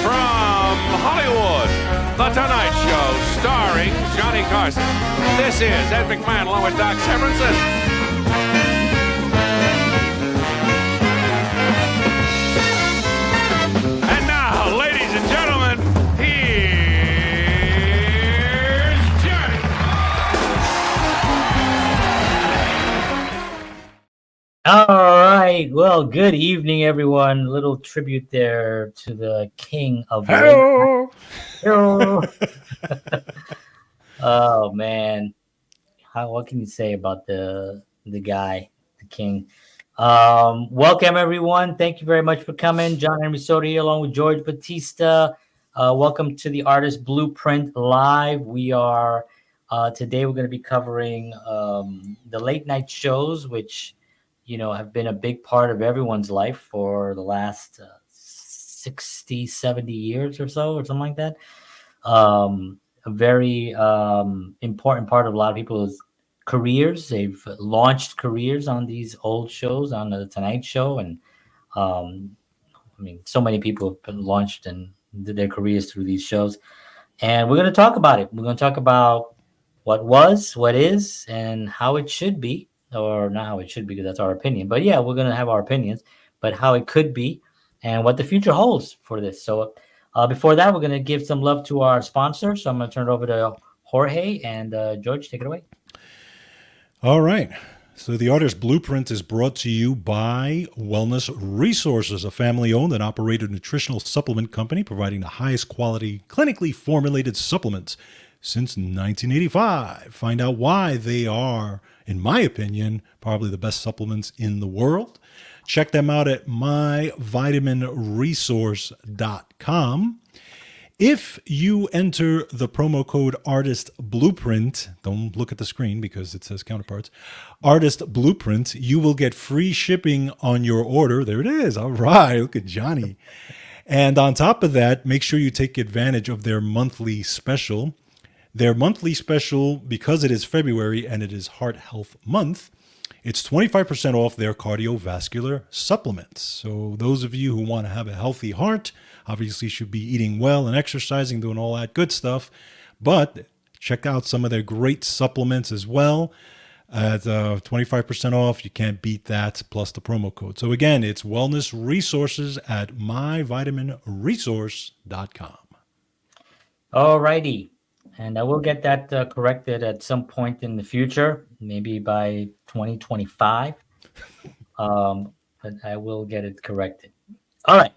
From Hollywood, The Tonight Show, starring Johnny Carson. This is Ed McMahon along with Doc Severinsen. And now, ladies and gentlemen, here's Johnny. All right. Well, good evening, everyone. A little tribute there to the king of Hello. Hello. Oh man, what can you say about the guy, the king? Welcome everyone. Thank you very much for coming. John Henry Soto here, along with George Batista. Welcome to the Artist Blueprint Live. We are today. We're going to be covering the late night shows, which have been a big part of everyone's life for the last 60, 70 years or so, or something like that. A very important part of a lot of people's careers. They've launched careers on these old shows, on the Tonight Show, and so many people have been launched and did their careers through these shows. And we're going to talk about it. We're going to talk about what was, what is, and how it should be, or not how it should be, because that's our opinion. But yeah, we're going to have our opinions, but how it could be and what the future holds for this. So before that, we're going to give some love to our sponsor. So I'm going to turn it over to Jorge, and George, take it away. All right. So the Artist Blueprint is brought to you by Wellness Resources, a family-owned and operated nutritional supplement company providing the highest quality, clinically formulated supplements since 1985. Find out why they are, in my opinion, probably the best supplements in the world. Check them out at myvitaminresource.com. If you enter the promo code Artist Blueprint, don't look at the screen because it says counterparts, Artist Blueprint, you will get free shipping on your order. There it is. All right. Look at Johnny. And on top of that, make sure you take advantage of their monthly special. Their monthly special, because it is February and it is Heart Health Month, it's 25% off their cardiovascular supplements. So those of you who want to have a healthy heart, obviously should be eating well and exercising, doing all that good stuff. But check out some of their great supplements as well. At 25% off, you can't beat that, plus the promo code. So again, it's Wellness Resources at myvitaminresource.com. All righty. And I will get that corrected at some point in the future, maybe by 2025. But I will get it corrected. All right.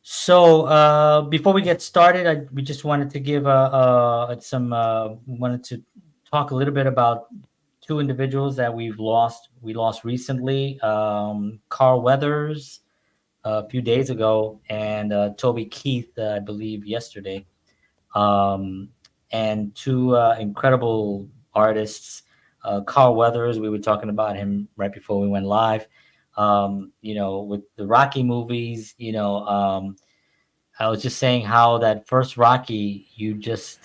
So before we get started, we just wanted to give wanted to talk a little bit about two individuals that we lost recently. Carl Weathers a few days ago, and Toby Keith, I believe, yesterday. And two incredible artists. Carl Weathers, we were talking about him right before we went live. With the Rocky movies, I was just saying how that first Rocky, you just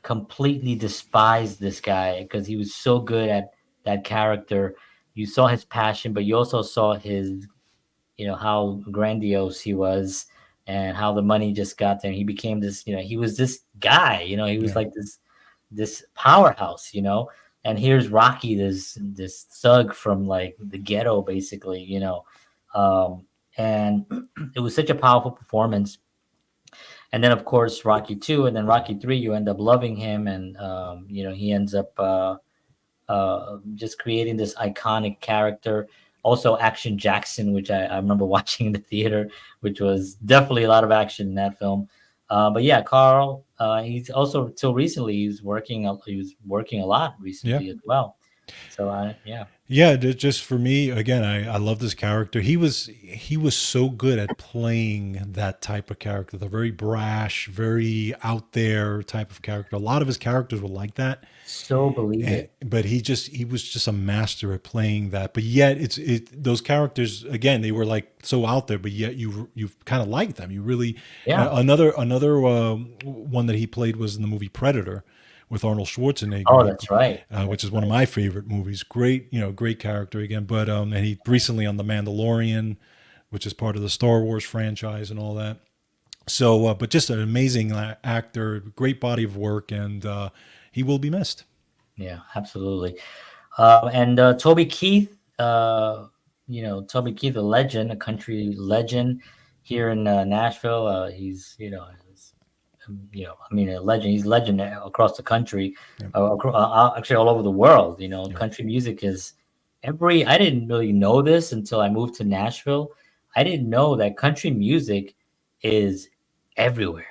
completely despised this guy because he was so good at that character. You saw his passion, but you also saw his, how grandiose he was, and how the money just got there. He became this, he was this guy, he was like this powerhouse, and here's Rocky, this thug from like the ghetto, basically, and it was such a powerful performance. And then of course Rocky 2 and then Rocky 3, you end up loving him, and he ends up just creating this iconic character. Also Action Jackson, which I remember watching in the theater, which was definitely a lot of action in that film. But yeah, Carl, he's also till recently he was working a lot recently as well. So Yeah, just for me, again, I love this character. He was so good at playing that type of character, the very brash, very out there type of character. A lot of his characters were like that. So believe it. But he was just a master at playing that. But yet those characters, again, they were like so out there, but yet you kind of liked them. You really another one that he played was in the movie Predator with Arnold Schwarzenegger. Oh, that's right. Which is one of my favorite movies. Great, great character again. But and he recently on The Mandalorian, which is part of the Star Wars franchise and all that. So, but just an amazing actor, great body of work, and he will be missed. Yeah, absolutely. And Toby Keith, Toby Keith, a legend, a country legend here in Nashville. He's, I mean, a legend. He's a legend across the country, actually all over the world. Country music is I didn't really know this until I moved to Nashville. I didn't know that country music is everywhere.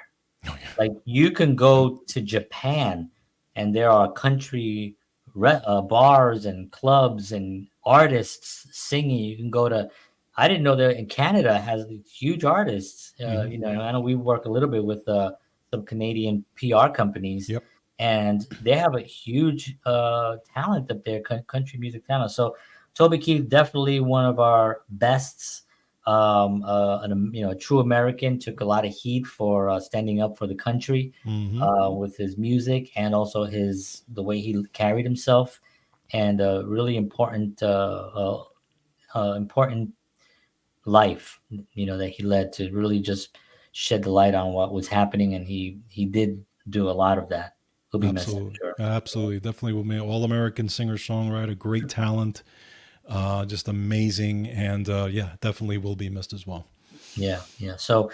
Oh, yeah. Like you can go to Japan and there are country bars and clubs and artists singing. You can go to, I didn't know that in Canada has these huge artists. I know we work a little bit with some Canadian PR companies, Yep. and they have a huge talent up there, country music talent. So Toby Keith, definitely one of our bests. A true American, took a lot of heat for standing up for the country with his music and also the way he carried himself, and really important life that he led to really just shed the light on what was happening, and he did do a lot of that. He'll be missed, Absolutely, sure. absolutely, definitely will be all American singer songwriter, great talent. Just amazing, and definitely will be missed as well. Yeah. So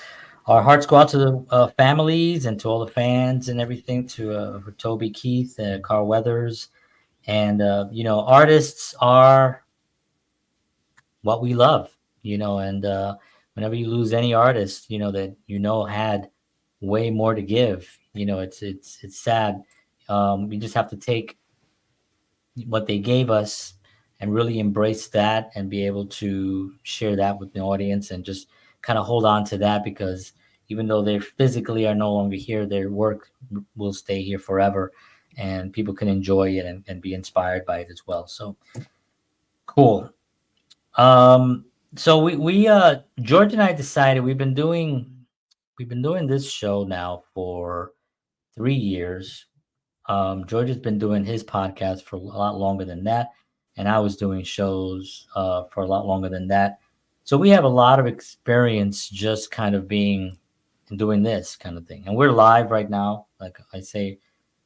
our hearts go out to the families and to all the fans and everything, for Toby Keith, Carl Weathers, and artists are what we love, and whenever you lose any artist, that had way more to give, it's sad. We just have to take what they gave us and really embrace that and be able to share that with the audience and just kind of hold on to that, because even though they physically are no longer here, their work will stay here forever and people can enjoy it and be inspired by it as well. So cool. So we George and I decided we've been doing this show now for 3 years. George has been doing his podcast for a lot longer than that, and I was doing shows for a lot longer than that. So we have a lot of experience just kind of doing this kind of thing. And we're live right now. Like I say,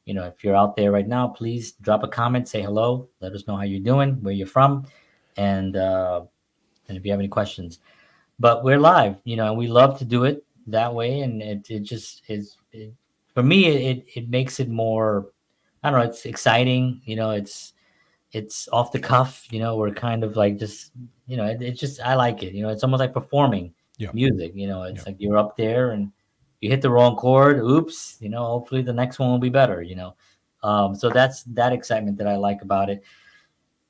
if you're out there right now, please drop a comment, say hello, let us know how you're doing, where you're from, and if you have any questions. But we're live, and we love to do it that way. And it just is, for me, it makes it more, I don't know, it's exciting, it's off the cuff, we're kind of like just, it's just, I like it, it's almost like performing music, it's like you're up there and you hit the wrong chord, oops, hopefully the next one will be better, so that's that excitement that I like about it.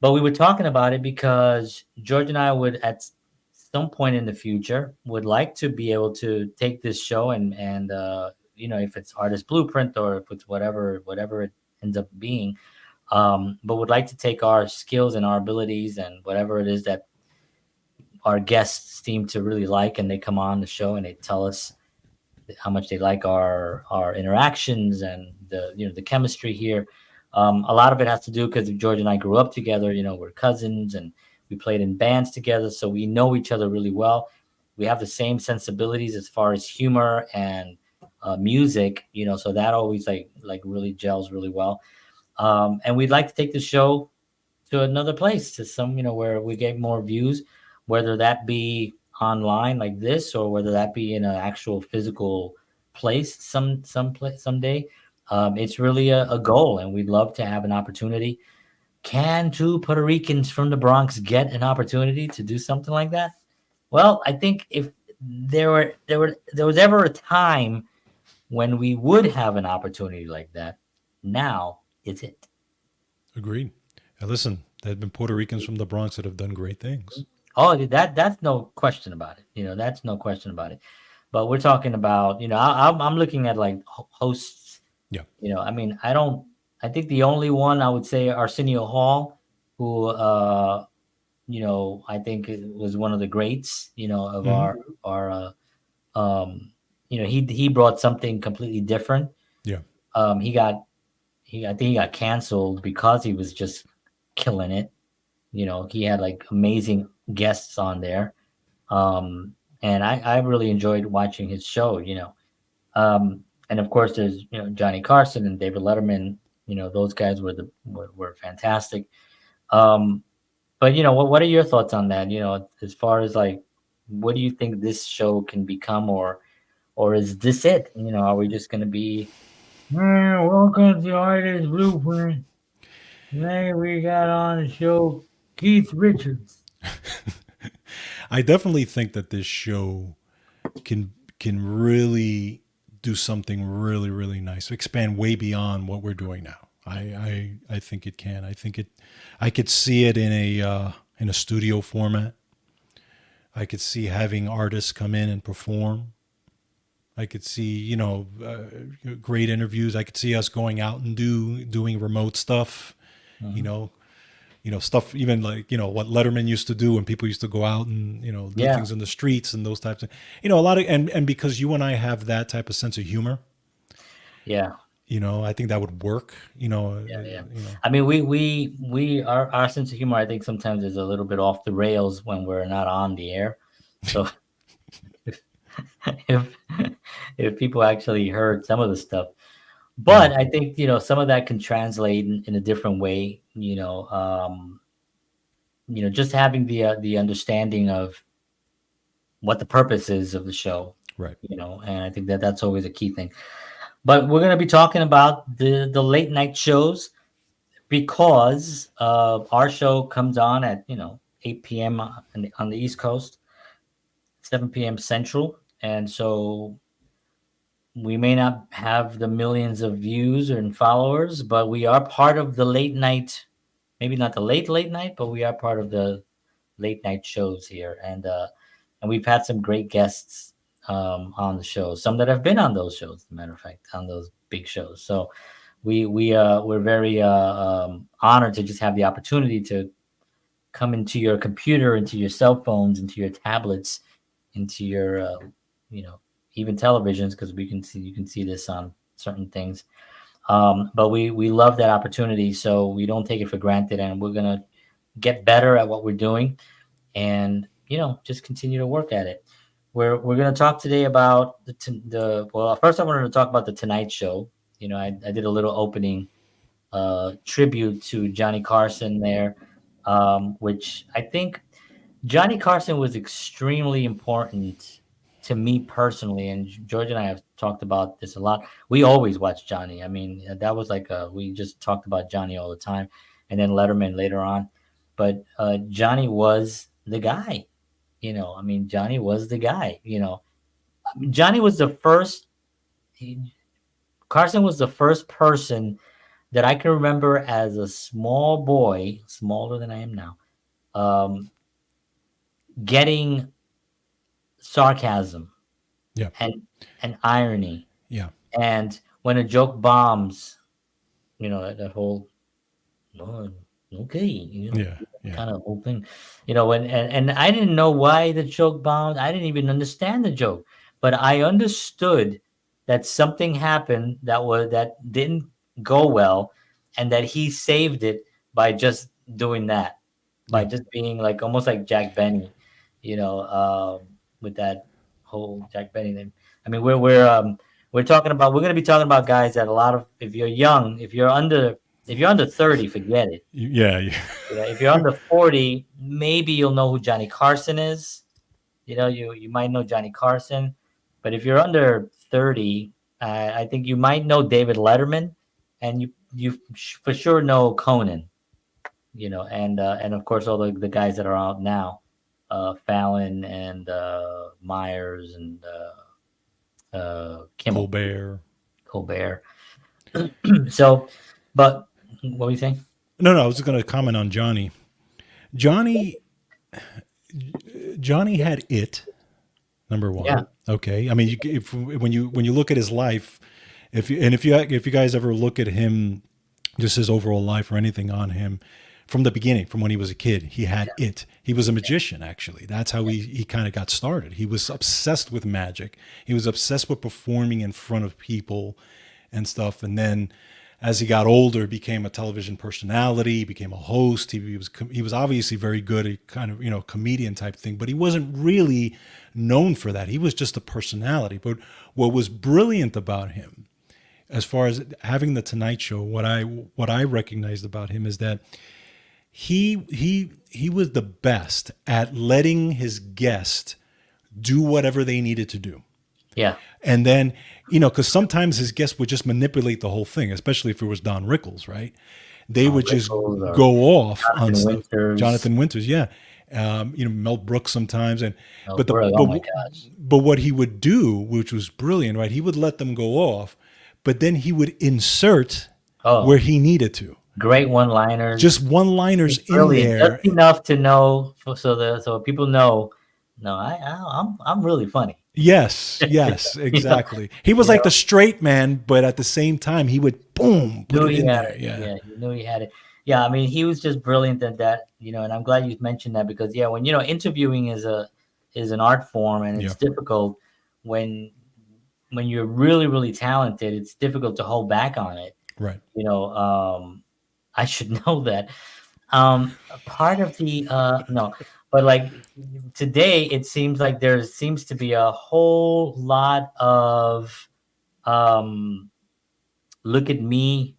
But we were talking about it because George and I would, at some point in the future, would like to be able to take this show and if it's Artist Blueprint or if it's whatever it ends up being, but would like to take our skills and our abilities and whatever it is that our guests seem to really like, and they come on the show and they tell us how much they like our interactions and the chemistry here. A lot of it has to do because George and I grew up together. We're cousins and we played in bands together, so we know each other really well. We have the same sensibilities as far as humor and music, so that always like really gels really well. And we'd like to take the show to another place, to some, where we get more views, whether that be online like this or whether that be in an actual physical place someday. It's really a goal, and we'd love to have an opportunity. Can two Puerto Ricans from the Bronx get an opportunity to do something like that? Well, I think if there was ever a time when we would have an opportunity like that, now is it. Agreed. And listen, there have been Puerto Ricans from the Bronx that have done great things. Oh, that's no question about it. That's no question about it. But we're talking about, I'm looking at like hosts. Yeah. I think the only one I would say Arsenio Hall, who, I think was one of the greats, of our, he brought something completely different. Yeah. I think he got canceled because he was just killing it. He had like amazing guests on there. And I really enjoyed watching his show. And of course, there's Johnny Carson and David Letterman. Those guys were fantastic. But what are your thoughts on that? As far as like, what do you think this show can become, or is this it? Are we just gonna be, welcome to Artist Blueprint? Today we got on the show Keith Richards. I definitely think that this show can really do something really really nice, expand way beyond what we're doing now. I think it can. I could see it in a studio format. I could see having artists come in and perform. I could see, great interviews. I could see us going out and doing remote stuff, you know, stuff even like, what Letterman used to do when people used to go out and, do Yeah. things in the streets and those types of, a lot of, and because you and I have that type of sense of humor, Yeah. I think that would work, Yeah. I mean, our sense of humor, I think sometimes is a little bit off the rails when we're not on the air. So if if people actually heard some of the stuff, but I think some of that can translate in a different way. Just having the understanding of what the purpose is of the show, right. And I think that's always a key thing. But we're going to be talking about the late night shows because our show comes on at 8 p.m. on the East Coast, 7 p.m. Central, and so we may not have the millions of views and followers, but we are part of the late night. Maybe not the late night, but we are part of the late night shows here, and we've had some great guests on the show. Some that have been on those shows, as a matter of fact, on those big shows. So we're very honored to just have the opportunity to come into your computer, into your cell phones, into your tablets, into your even televisions, because you can see this on certain things. But we love that opportunity, so we don't take it for granted, and we're gonna get better at what we're doing, and just continue to work at it. We're going to talk today about well, first I wanted to talk about the Tonight Show. I did a little opening tribute to Johnny Carson there, which I think Johnny Carson was extremely important to me personally, and George and I have talked about this a lot. We always watch Johnny. I mean, that was like we just talked about Johnny all the time, and then Letterman later on. But Johnny was the guy. I mean, Johnny was the guy. Johnny was the first. Carson was the first person that I can remember as a small boy, smaller than I am now, getting sarcasm, Yeah. and irony. Yeah. And when a joke bombs, that whole, oh, okay, Yeah. kind of whole thing, and I didn't know why the joke bombed. I didn't even understand the joke, but I understood that something happened that didn't go well, and that he saved it by just doing that, by just being like almost like Jack Benny, with that whole Jack Benny thing. I mean, we're going to be talking about guys that a lot of, if you're under 30, forget it. Yeah. If you're under 40, maybe you'll know who Johnny Carson is. You might know Johnny Carson, but if you're under 30, I think you might know David Letterman, and you for sure know Conan. And of course all the guys that are out now, Fallon and Myers and Kimmel. Colbert. So, but what were you saying? No, I was just going to comment on Johnny. Johnny had it. Number one. Yeah. Okay. I mean, when you look at his life, if you guys ever look at him, just his overall life or anything on him, from the beginning, from when he was a kid, he had it. He was a magician, actually. That's how he kind of got started. He was obsessed with magic. He was obsessed with performing in front of people and stuff. And then as he got older, became a television personality, became a host. He was obviously very good at kind of, comedian type thing, but he wasn't really known for that. He was just a personality. But what was brilliant about him, as far as having the Tonight Show, what I recognized about him is that he was the best at letting his guest do whatever they needed to do. Yeah. And then, because sometimes his guests would just manipulate the whole thing, especially if it was Don Rickles, right? They would just go off on stuff. Jonathan Winters, yeah. Mel Brooks sometimes. Oh my gosh. But what he would do, which was brilliant, right? He would let them go off, but then he would insert where he needed to. Great one-liners. Just one-liners in there. Just enough to know, so people know, no, I'm really funny. Yes, exactly. He was like the straight man, but at the same time, he would boom, put it in there. Yeah, you knew he had it. Yeah, I mean, he was just brilliant at that, and I'm glad you mentioned that because, when interviewing is an art form and it's difficult when you're really, really talented, it's difficult to hold back on it. Right. I should know that. Part of the no. But like today, it seems like there seems to be a whole lot of look at me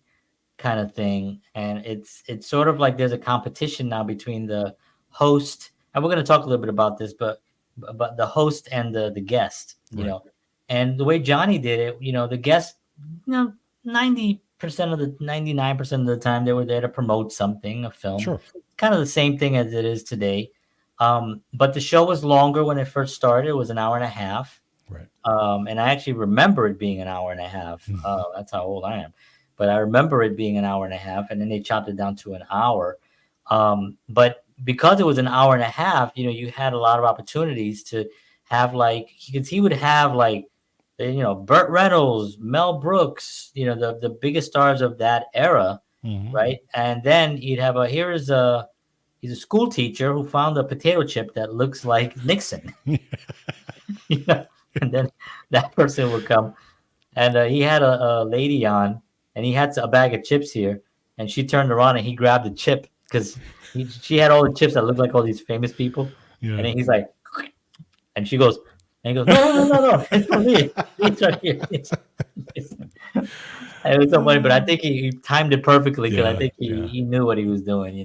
kind of thing. And it's sort of like there's a competition now between the host, and we're going to talk a little bit about this, but the host and the guest, right. And the way Johnny did it, the guest, 99% of the time they were there to promote something, a film. Sure. Kind of the same thing as it is today. But the show was longer when it first started. It was an hour and a half. Right. And I actually remember it being an hour and a half. That's how old I am. But I remember it being an hour and a half, and then they chopped it down to an hour. But because it was an hour and a half, you had a lot of opportunities to have he would have Burt Reynolds, Mel Brooks, the biggest stars of that era, right? And then you'd have he's a school teacher who found a potato chip that looks like Nixon. And then that person would come, and he had a lady on, and he had a bag of chips here, and she turned around and he grabbed the chip because she had all the chips that looked like all these famous people, and then he's like, and she goes. And he goes, no, it's for me. It's right here. It was so funny, but I think he timed it perfectly because I think he knew what he was doing,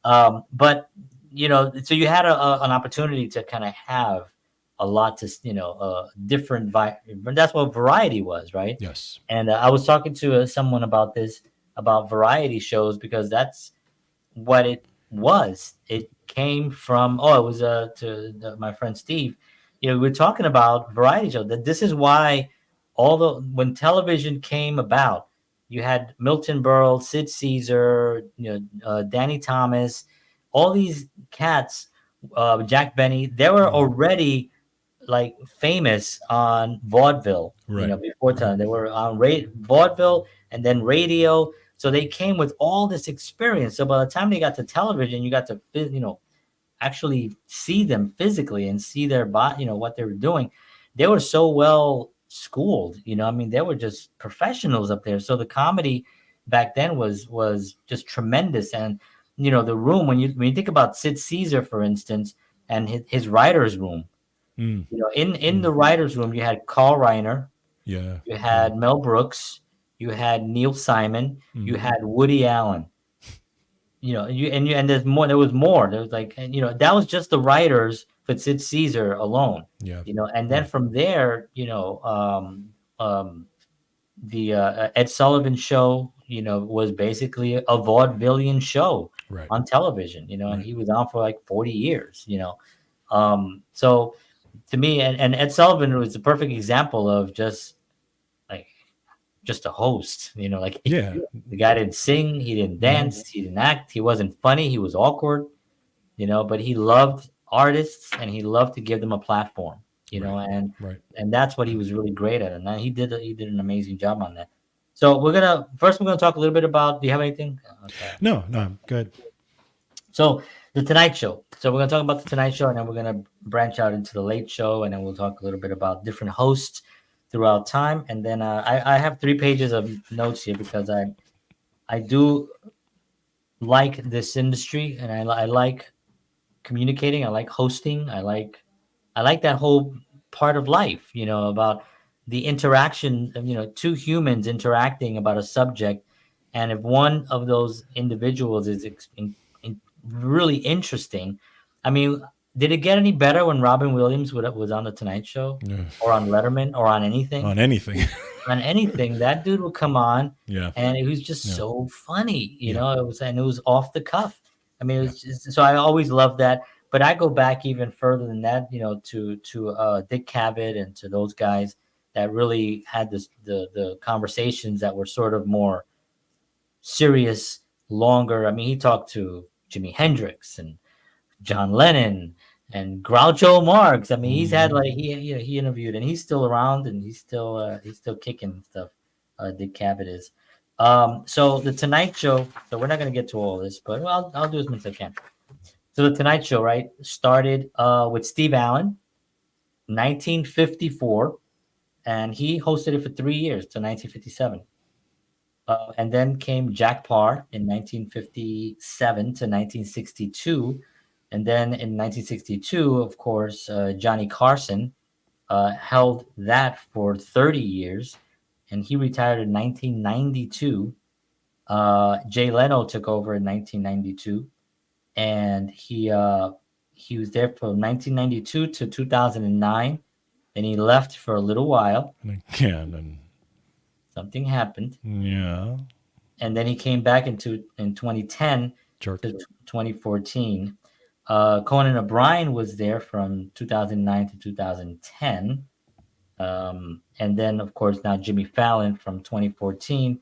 But, so you had an opportunity to kind of have a lot to, different, that's what variety was, right? Yes. And I was talking to someone about variety shows because that's what it was. It came from, it was my friend Steve. We're talking about variety shows. That this is why when television came about, you had Milton Berle, Sid Caesar, Danny Thomas, all these cats, Jack Benny. They were already famous on vaudeville. Right. Before time they were on vaudeville and then radio. So they came with all this experience. So by the time they got to television, you got to actually see them physically and see their body, what they were doing. They were so well schooled, they were just professionals up there. So the comedy back then was just tremendous. And, the room, when you think about Sid Caesar, for instance, and his writer's room, in the writer's room, you had Carl Reiner, you had Mel Brooks, you had Neil Simon, you had Woody Allen. And there's more. There was more. There was that was just the writers for Sid Caesar alone. Yeah. And then from there, the Ed Sullivan Show, was basically a vaudevillian show on television. And he was on for 40 years. So to me, and Ed Sullivan was the perfect example of just a host, the guy didn't sing, he didn't dance, he didn't act, he wasn't funny, he was awkward, but he loved artists and he loved to give them a platform, and that's what he was really great at, and he did an amazing job on that. So we're gonna talk a little bit about. Do you have anything? Okay. No, good. So the Tonight Show. So we're gonna talk about the Tonight Show, and then we're gonna branch out into the Late Show, and then we'll talk a little bit about different hosts. throughout time. And then I have 3 pages of notes here because I do like this industry, and I like communicating. I like hosting. I like that whole part of life, about the interaction of, two humans interacting about a subject. And if one of those individuals is really interesting, I mean, did it get any better when Robin Williams was on the Tonight Show Yeah. or on Letterman or on anything? On anything. On anything, that dude would come on, Yeah. and it was just so funny, Yeah. it was off the cuff. I mean, it Yeah. was just, so I always loved that. But I go back even further than that, to Dick Cavett and to those guys that really had the conversations that were sort of more serious, longer. I mean, he talked to Jimi Hendrix and John Lennon and Groucho Marx. I mean, he's had like he interviewed, and he's still around, and he's still kicking and stuff. Dick Cavett is. So the Tonight Show. So we're not going to get to all this, but I'll do as much as I can. So the Tonight Show, right, started with Steve Allen, 1954, and he hosted it for 3 years to 1957. And then came Jack Parr in 1957 to 1962. And then in 1962, of course, Johnny Carson held that for 30 years, and he retired in 1992. Jay Leno took over in 1992, and he was there from 1992 to 2009. Then he left for a little while. Yeah. And Something happened. yeah. And then he came back in 2010 Jerk. to 2014. Conan O'Brien was there from 2009 to 2010. And then, of course, now Jimmy Fallon from 2014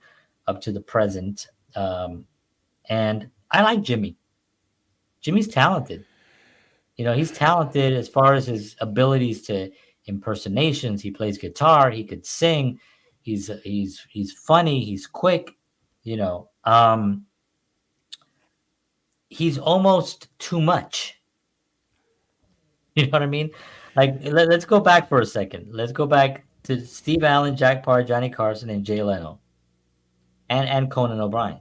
up to the present. And I like Jimmy. Jimmy's talented. He's talented as far as his abilities to impersonations. He plays guitar. He could sing. He's funny. He's quick. He's almost too much. You know what I mean? Like, let's go back for a second. Let's go back to Steve Allen, Jack Parr, Johnny Carson, and Jay Leno, and Conan O'Brien.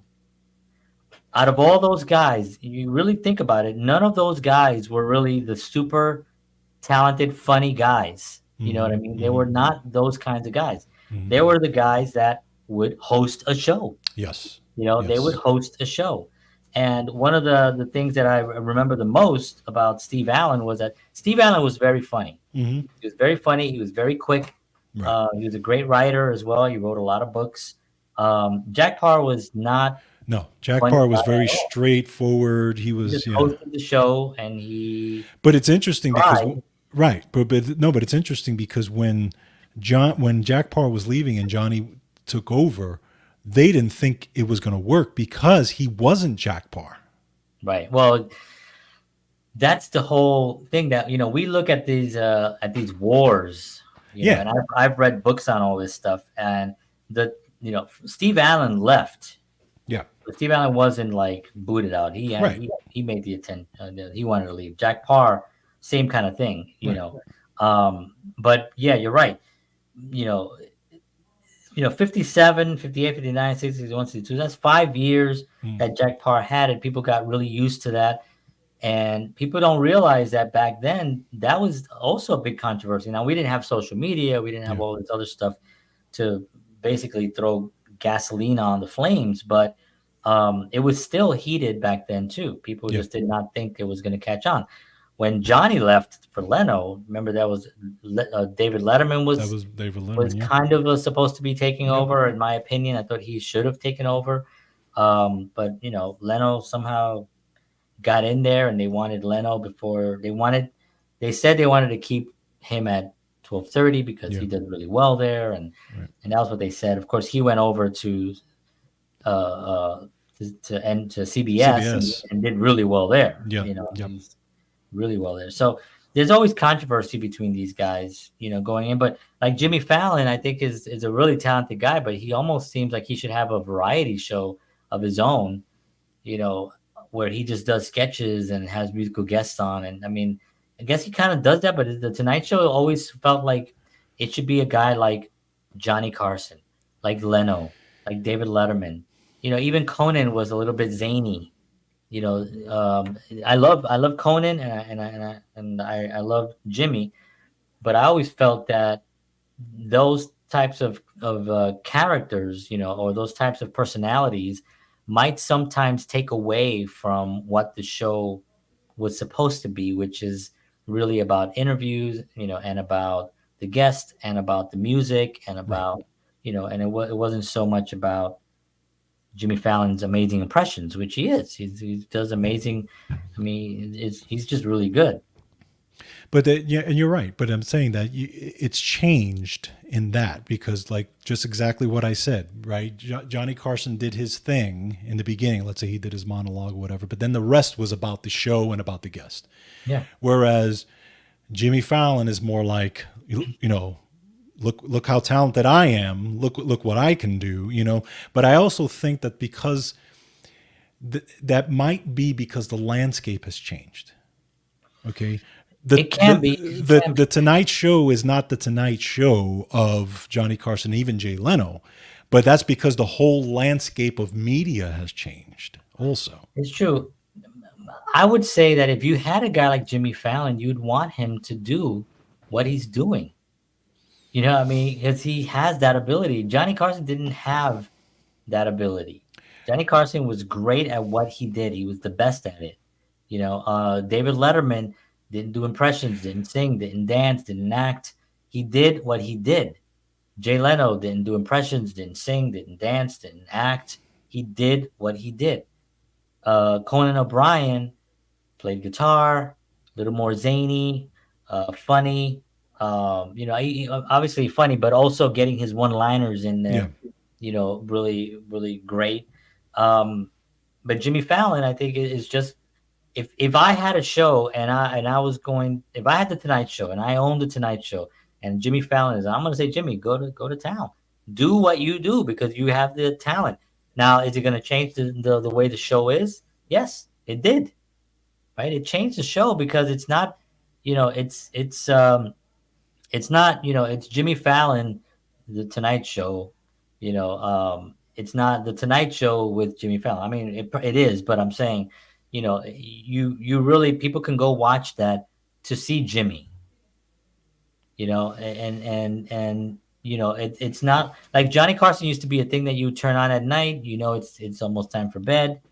Out of all those guys, you really think about it, none of those guys were really the super talented, funny guys. You know what I mean? They were not those kinds of guys. They were the guys that would host a show. Yes. They would host a show. And one of the things that I remember the most about Steve Allen was that Steve Allen was very funny. He was very funny. He was very quick. Right. He was a great writer as well. He wrote a lot of books. Jack Parr was not. No, Jack Parr was very straightforward. He was just hosted the show, and he. But it's interesting tried. because right, but it's interesting because when Jack Parr was leaving and Johnny took over, they didn't think it was going to work because he wasn't Jack Parr. Right. Well, that's the whole thing that we look at these wars. And I've read books on all this stuff, and Steve Allen left. Yeah. But Steve Allen wasn't like booted out. He made the attempt. He wanted to leave. Jack Parr, same kind of thing. But yeah, you're right. 57, 58, 59, 60, 61, 62. That's 5 years that Jack Parr had, and people got really used to that. And people don't realize that back then, that was also a big controversy. Now, we didn't have social media. We didn't have all this other stuff to basically throw gasoline on the flames, but it was still heated back then, too. People just did not think it was going to catch on. When Johnny left for Leno, remember that was David Letterman was kind of supposed to be taking over. In my opinion, I thought he should have taken over, but Leno somehow got in there, and they wanted Leno before they said they wanted to keep him at 12:30 because he did really well there, and that was what they said. Of course, he went over to CBS. And did really well there. He's really well there. So there's always controversy between these guys, going in. But like Jimmy Fallon, I think is a really talented guy, but he almost seems like he should have a variety show of his own, where he just does sketches and has musical guests on. And I mean, I guess he kind of does that, but the Tonight Show always felt like it should be a guy like Johnny Carson, like Leno, like David Letterman. Even Conan was a little bit zany. You know, I love Conan, and I love Jimmy, but I always felt that those types of characters, or those types of personalities, might sometimes take away from what the show was supposed to be, which is really about interviews, and about the guest, and about the music, and Right. about, and it wasn't so much about Jimmy Fallon's amazing impressions, which he is. He does amazing. I mean, he's just really good. But yeah, and you're right. But I'm saying that it's changed in that because, like, just exactly what I said, right? Johnny Carson did his thing in the beginning. Let's say he did his monologue or whatever, but then the rest was about the show and about the guest. Yeah. Whereas Jimmy Fallon is more like, look how talented I am. Look what I can do. But I also think that because that might be because the landscape has changed. Okay. It can be. The Tonight Show is not the Tonight Show of Johnny Carson, even Jay Leno, but that's because the whole landscape of media has changed also. It's true. I would say that if you had a guy like Jimmy Fallon, you'd want him to do what he's doing. You know what I mean? Because he has that ability. Johnny Carson didn't have that ability. Johnny Carson was great at what he did. He was the best at it. David Letterman didn't do impressions, didn't sing, didn't dance, didn't act. He did what he did. Jay Leno didn't do impressions, didn't sing, didn't dance, didn't act. He did what he did. Conan O'Brien played guitar, a little more zany, funny. Obviously funny, but also getting his one-liners in there. Really, really great. But Jimmy Fallon, I think, is just if I had a show and I was going, if I had the Tonight Show and I owned the Tonight Show and Jimmy Fallon is, I'm going to say, Jimmy, go to town, do what you do because you have the talent. Now, is it going to change the way the show is? Yes, it did. Right, it changed the show because it's not, it's not, it's Jimmy Fallon, the Tonight Show. It's not the Tonight Show with Jimmy Fallon. I mean, it is, but I'm saying, you really, people can go watch that to see Jimmy. And it's not like Johnny Carson used to be a thing that you turn on at night. It's almost time for bed.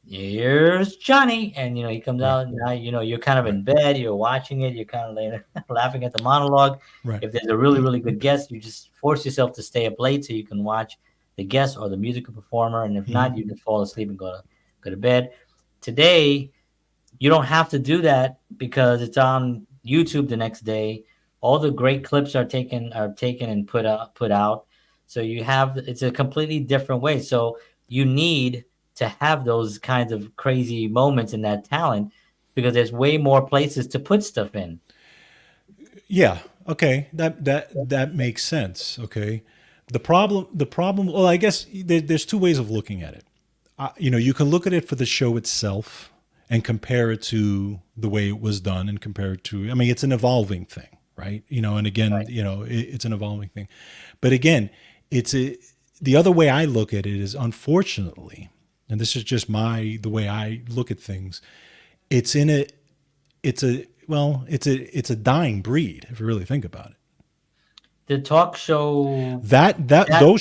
Here's Johnny, and he comes out. Now you're kind of in bed, you're watching it, you're kind of laying, laughing at the monologue. Right. If there's a really, really good guest, you just force yourself to stay up late so you can watch the guest or the musical performer, and if not, you can fall asleep and go to bed. Today, you don't have to do that because it's on YouTube the next day. All the great clips are taken and put out. So it's a completely different way. So you need to have those kinds of crazy moments in that talent because there's way more places to put stuff in. Yeah. Okay. That makes sense. Okay. The problem. Well, I guess there's two ways of looking at it. You can look at it for the show itself and compare it to the way it was done and compare it to. I mean, it's an evolving thing, right? And again, Right. It's an evolving thing. But again, the other way I look at it is, unfortunately, and this is just the way I look at things, it's a dying breed if you really think about it. The talk show Those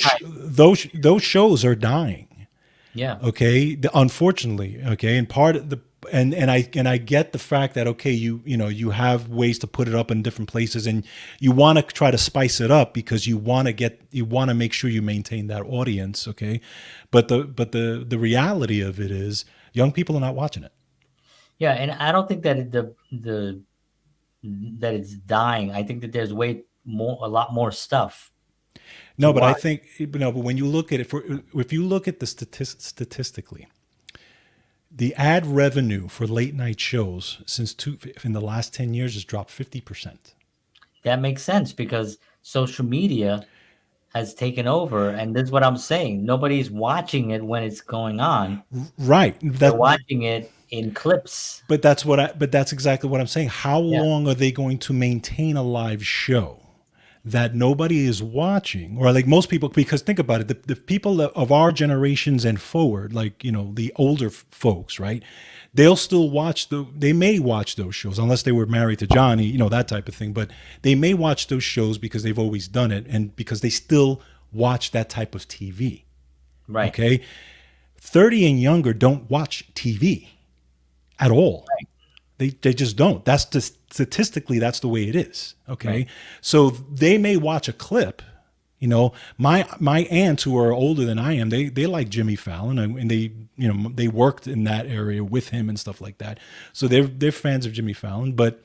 shows are dying. Yeah. Okay. Unfortunately. Okay. And part of I get the fact that, okay, you have ways to put it up in different places and you want to try to spice it up because you want to make sure you maintain that audience. Okay. But the reality of it is young people are not watching it. Yeah. And I don't think that that it's dying. I think that there's a lot more stuff. No, but watch. But when you look at it, if you look at the statistically, the ad revenue for late night shows in the last 10 years has dropped 50%. That makes sense because social media has taken over, and this is what I'm saying. Nobody's watching it when it's going on. Right. They're watching it in clips. But that's exactly what I'm saying. How long are they going to maintain a live show? that nobody is watching, or like most people, because think about it, the people of our generations and forward, like, you know, the older folks, right? They'll still watch they may watch those shows unless they were married to Johnny, you know, that type of thing. But they may watch those shows because they've always done it and because they still watch that type of TV. Right. Okay. 30 and younger don't watch TV at all. Right. They just don't. That's just statistically, that's the way it is. Okay. Right. So they may watch a clip. You know, my aunts who are older than I am, they like Jimmy Fallon, and they, you know, they worked in that area with him and stuff like that. So they're fans of Jimmy Fallon. But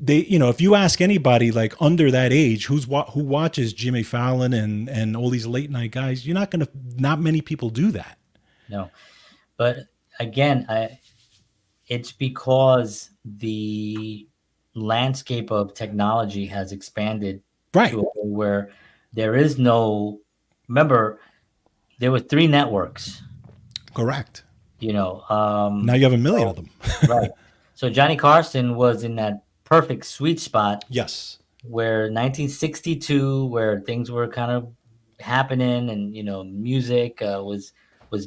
they, you know, if you ask anybody like under that age who watches Jimmy Fallon and all these late night guys, not many people do that. No, but again, it's because the landscape of technology has expanded right to where there is no. Remember, there were 3 networks. Correct. You know, now you have a million of them. Right. So Johnny Carson was in that perfect sweet spot. Yes. Where 1962, where things were kind of happening, and, you know, music was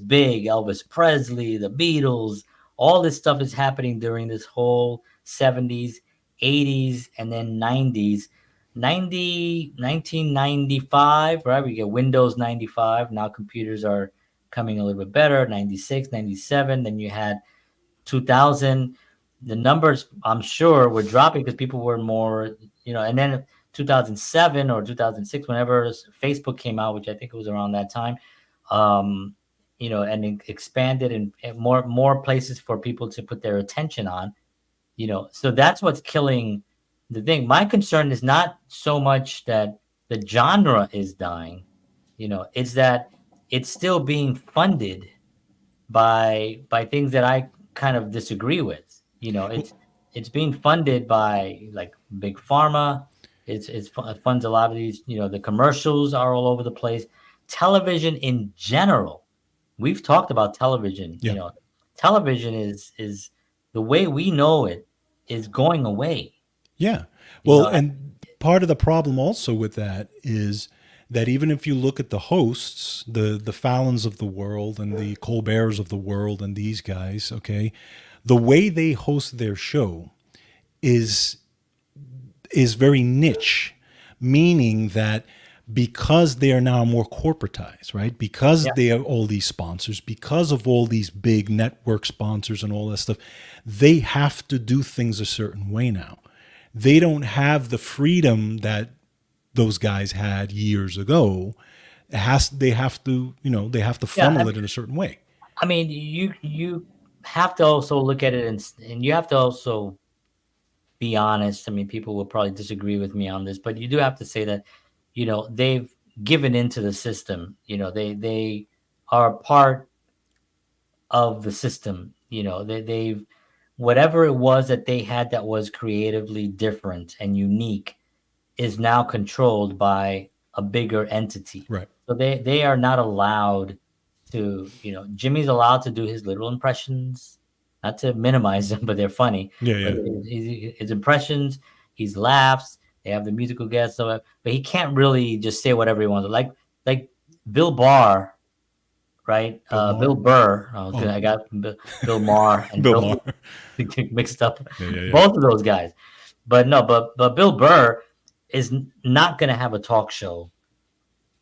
big. Elvis Presley, the Beatles, all this stuff is happening during this whole 70s, 80s, and then 90s. 1995, right? We get Windows 95. Now computers are coming a little bit better. 96, 97. Then you had 2000. The numbers, I'm sure, were dropping because people were more, you know, and then 2007 or 2006, whenever Facebook came out, which I think it was around that time, you know, and it expanded and more places for people to put their attention on, you know. So that's what's killing the thing. My concern is not so much that the genre is dying, you know, it's that it's still being funded by things that I kind of disagree with. You know, it's being funded by like big pharma. It funds a lot of these. You know, the commercials are all over the place. Television in general, we've talked about television. Yeah. You know, television is the way we know it is going away. Yeah. Well, You know, and part of the problem also with that is that even if you look at the hosts, the Fallons of the world and the Colberts of the world and these guys, okay, the way they host their show is very niche, meaning that because they are now more corporatized, right? Because they have all these sponsors, because of all these big network sponsors and all that stuff, they have to do things a certain way now. They don't have the freedom that those guys had years ago. They have to funnel it in a certain way. I mean, you have to also look at it and you have to also be honest. I mean, people will probably disagree with me on this, but you do have to say that, you know, they've given into the system. You know, they are part of the system. You know, they've whatever it was that they had that was creatively different and unique is now controlled by a bigger entity. Right. So they are not allowed to, you know, Jimmy's allowed to do his literal impressions, not to minimize them, but they're funny. Yeah. But his impressions, his laughs, they have the musical guests, but he can't really just say whatever he wants. Like Bill Barr, right? Bill Burr. I got Bill Maher and Bill Maher mixed up. Yeah. Both of those guys. But no, but Bill Burr is not going to have a talk show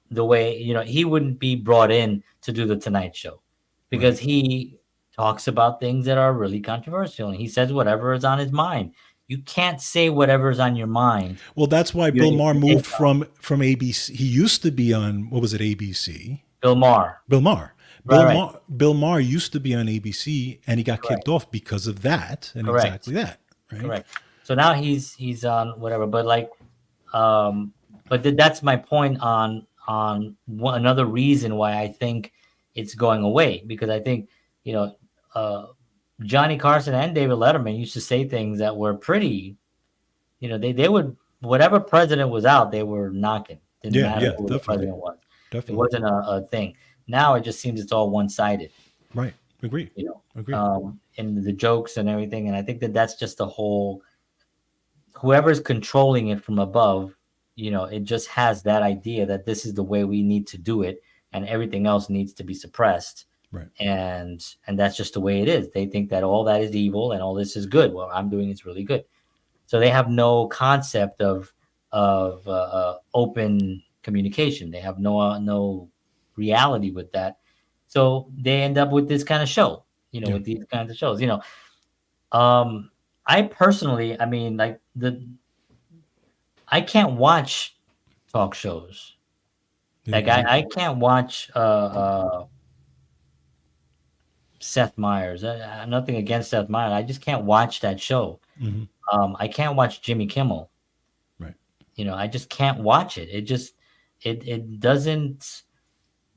the way, you know, he wouldn't be brought in to do the Tonight Show because he talks about things that are really controversial and he says whatever is on his mind. You can't say whatever is on your mind. Well, that's why Bill Maher moved from ABC. He used to be on, what was it, ABC? Bill Maher. Bill Maher used to be on ABC and he got kicked off because of that and exactly that. Right? Correct. So now he's on whatever, but like, but that's my point on another reason why I think it's going away, because I think, you know, Johnny Carson and David Letterman used to say things that were pretty, you know, they would, whatever president was out, they were knocking. Didn't matter who the president was. Definitely. It wasn't a thing. Now it just seems it's all one-sided. Right. Agree. You know, agree. And the jokes and everything. And I think that's just the whole, whoever's controlling it from above it just has that idea that this is the way we need to do it, and everything else needs to be suppressed. Right. And that's just the way it is. They think that all that is evil and all this is good. What I'm doing is really good. So they have no concept of open communication. They have no reality with that. So they end up with this kind of show, with these kinds of shows. I personally, I mean, like I can't watch talk shows. Like I can't watch Seth Meyers. Nothing against Seth Meyers. I just can't watch that show. I can't watch Jimmy Kimmel. Right. I just can't watch it. It just it doesn't.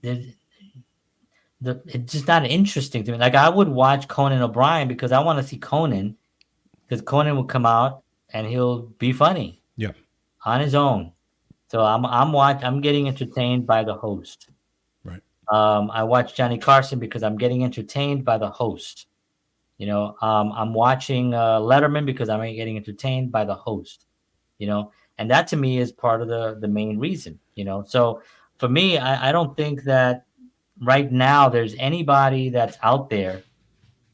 It's just not interesting to me. Like I would watch Conan O'Brien because I want to see Conan, because Conan will come out and he'll be funny. Yeah. On his own. So I'm getting entertained by the host. Right. I watch Johnny Carson because I'm getting entertained by the host. I'm watching Letterman because I'm getting entertained by the host. And that to me is part of the main reason. So for me, I don't think that right now there's anybody that's out there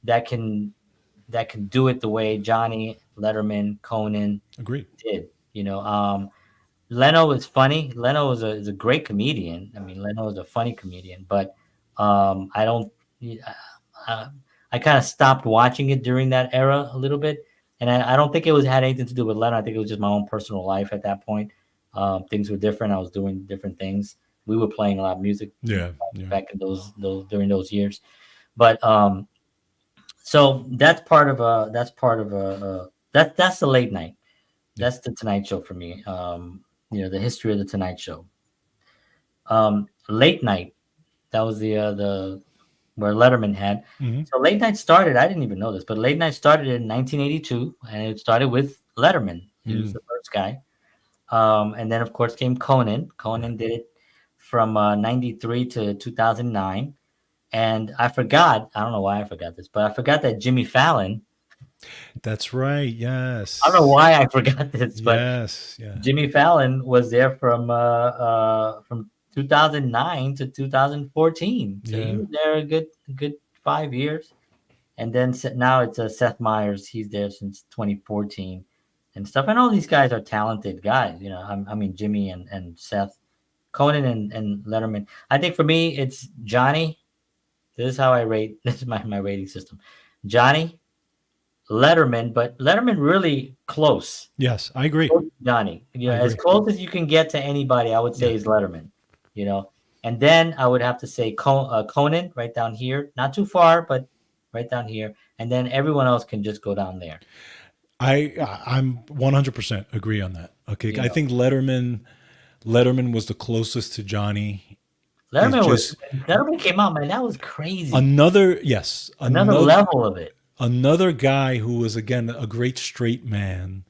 that can do it the way Johnny, Letterman, Conan Agreed. did. Leno is funny. Leno is a great comedian. I mean, Leno is a funny comedian, but I don't. I kind of stopped watching it during that era a little bit, and I don't think it had anything to do with Leno. I think it was just my own personal life at that point. Things were different. I was doing different things. We were playing a lot of music. Back in those during those years, but so that's part of that's the late night. That's the Tonight Show for me. The history of the Tonight Show. Late night, that was the where Letterman had. So late night started. I didn't even know this, but late night started in 1982, and it started with Letterman. He was the first guy, and then of course came Conan. Conan did it from 93 to 2009, and I forgot. I don't know why I forgot this, but I forgot that Jimmy Fallon. That's right. Yes. I don't know why I forgot this, but yes, yeah. Jimmy Fallon was there from 2009 to 2014. So he was there a good 5 years, and then now it's Seth Meyers. He's there since 2014 and stuff. And all these guys are talented guys. I mean Jimmy and Seth, Conan and Letterman. I think for me it's Johnny. This is how I rate. This is my rating system. Johnny, Letterman, but Letterman really close. Yes, I agree. Johnny, as close as you can get to anybody, I would say is Letterman. And then I would have to say Conan right down here, not too far, but right down here, and then everyone else can just go down there. I'm 100% agree on that. Okay, I think Letterman was the closest to Johnny. Letterman came out, man. That was crazy. Another level of it. Another guy who was again a great straight man,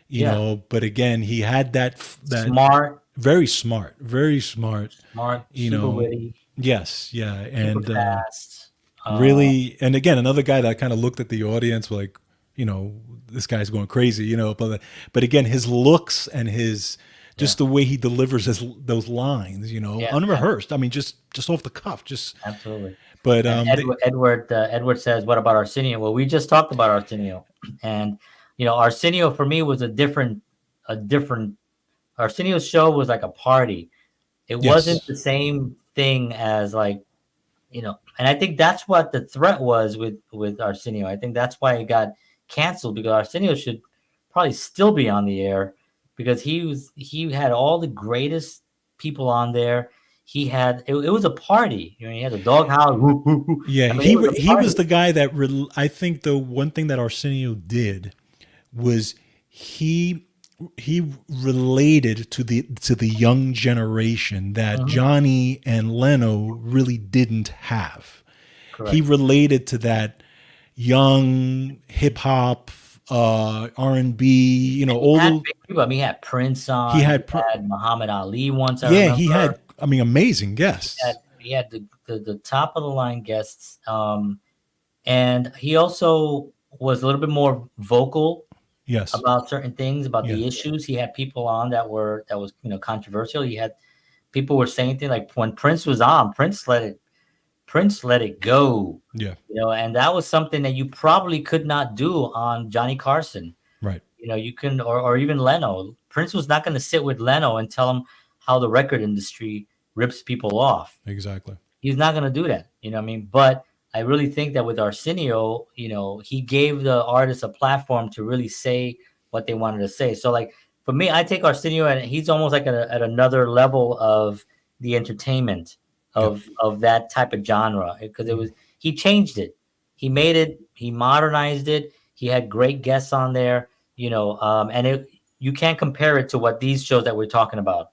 but again he had that smart, very smart, super witty. Yes, yeah, and fast. Really, and again another guy that kind of looked at the audience like, this guy's going crazy, but again his looks and his just the way he delivers those lines, unrehearsed. I mean, just off the cuff, absolutely. But Edward says, "What about Arsenio?" Well, we just talked about Arsenio, and Arsenio for me was a different. Arsenio's show was like a party. It wasn't the same thing as and I think that's what the threat was with Arsenio. I think that's why it got canceled, because Arsenio should probably still be on the air, because he had all the greatest people on there. He had it was a party. He had a doghouse. Yeah, he was the guy that I think the one thing that Arsenio did was he related to the young generation that Johnny and Leno really didn't have. Correct. He related to that young hip hop, R&B, all the people. I mean, he had Prince on. He had Muhammad Ali once. He had. I mean, amazing guests. He had the top of the line guests, and he also was a little bit more vocal. Yes. about certain things, about the Yeah. issues. He had people on that was controversial. He had people were saying things like when Prince was on, Prince let it go. Yeah. And that was something that you probably could not do on Johnny Carson. Right. You can, or even Leno. Prince was not going to sit with Leno and tell him how the record industry rips people off. Exactly. He's not going to do that. You know what I mean? But I really think that with Arsenio, he gave the artist a platform to really say what they wanted to say. So, like, for me, I take Arsenio and he's almost like at another level of the entertainment of that type of genre, because he changed it. He made it, he modernized it. He had great guests on there, and you can't compare it to what these shows that we're talking about.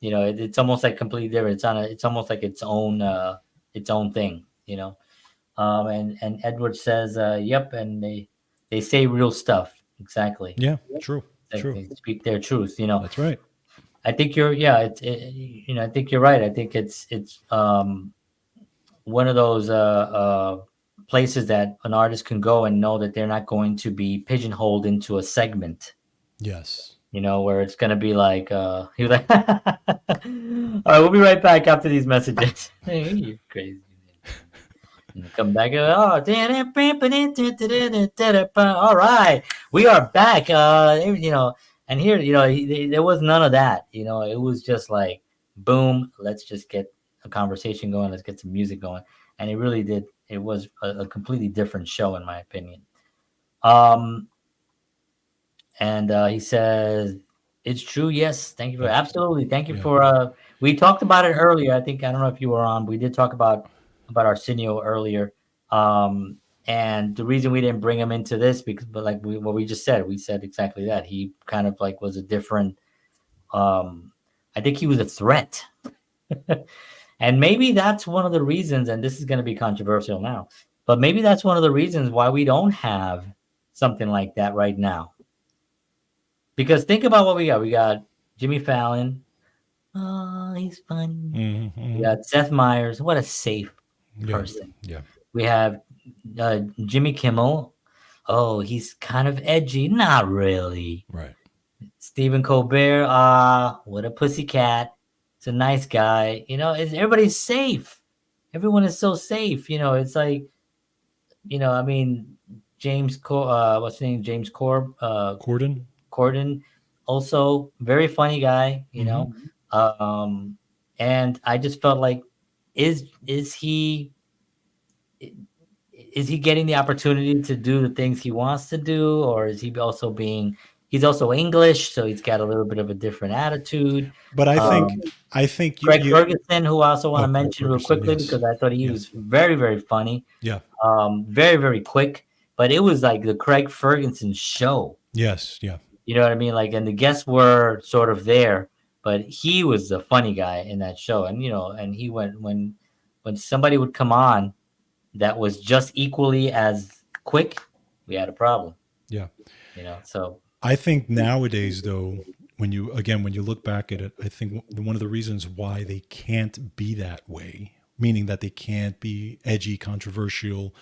It's almost like completely different. It's almost like its own thing. And Edward says, "Yep," and they say real stuff. Exactly. Yeah. True. They True. speak their truth. That's right. I think you're. Yeah. I think you're right. I think it's one of those places that an artist can go and know that they're not going to be pigeonholed into a segment. Yes. Where it's going to be like, he was like, all right, we'll be right back after these messages. Hey, you're crazy. Come back. All right, we are back. And here, there was none of that. It was just like, boom, let's just get a conversation going. Let's get some music going. And it really did. It was a completely different show, in my opinion. And he says, it's true. Yes. Thank you absolutely. Thank you for, we talked about it earlier. I don't know if you were on, but we did talk about Arsenio earlier. And the reason we didn't bring him into this, but like what we just said, we said exactly that. He kind of like was a different, I think he was a threat. And maybe that's one of the reasons, and this is going to be controversial now, but maybe that's one of the reasons why we don't have something like that right now. Because think about what we got. We got Jimmy Fallon. Oh, he's funny. Mm-hmm. We got Seth Meyers. What a safe person. Yeah. We have Jimmy Kimmel. Oh, he's kind of edgy. Not really. Right. Stephen Colbert. What a pussycat. It's a nice guy. Everybody's safe. Everyone is so safe. It's like, I mean, James, what's his name? James Corden, also very funny guy, and I just felt like, is he getting the opportunity to do the things he wants to do, or is he also he's also English, so he's got a little bit of a different attitude. But I think Craig Ferguson, who I also want to mention real quickly, yes. because I thought he was very, very funny. Yeah. Very, very quick, but it was like the Craig Ferguson show. Yes. Yeah. You know what I mean? Like, and the guests were sort of there, but he was the funny guy in that show. And, and he went, when somebody would come on that was just equally as quick, we had a problem. Yeah. So I think nowadays, though, when you look back at it, I think one of the reasons why they can't be that way, meaning that they can't be edgy, controversial,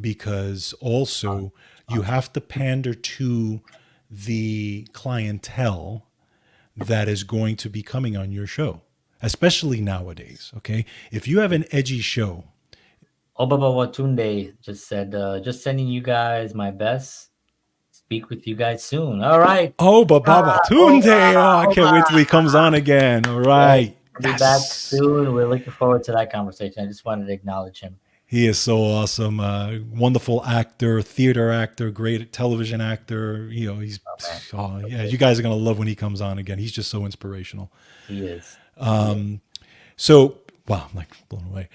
because also you have to pander to the clientele that is going to be coming on your show, especially nowadays. Okay. If you have an edgy show. Obaba Watunde just said, just sending you guys my best. Speak with you guys soon. All right. Oh, Baba Tunde. I can't wait till he comes on again. All right. We'll be back soon. We're looking forward to that conversation. I just wanted to acknowledge him. He is so awesome. Wonderful actor, theater actor, great television actor. He's you guys are going to love when he comes on again. He's just so inspirational. He is. So, wow, I'm like blown away.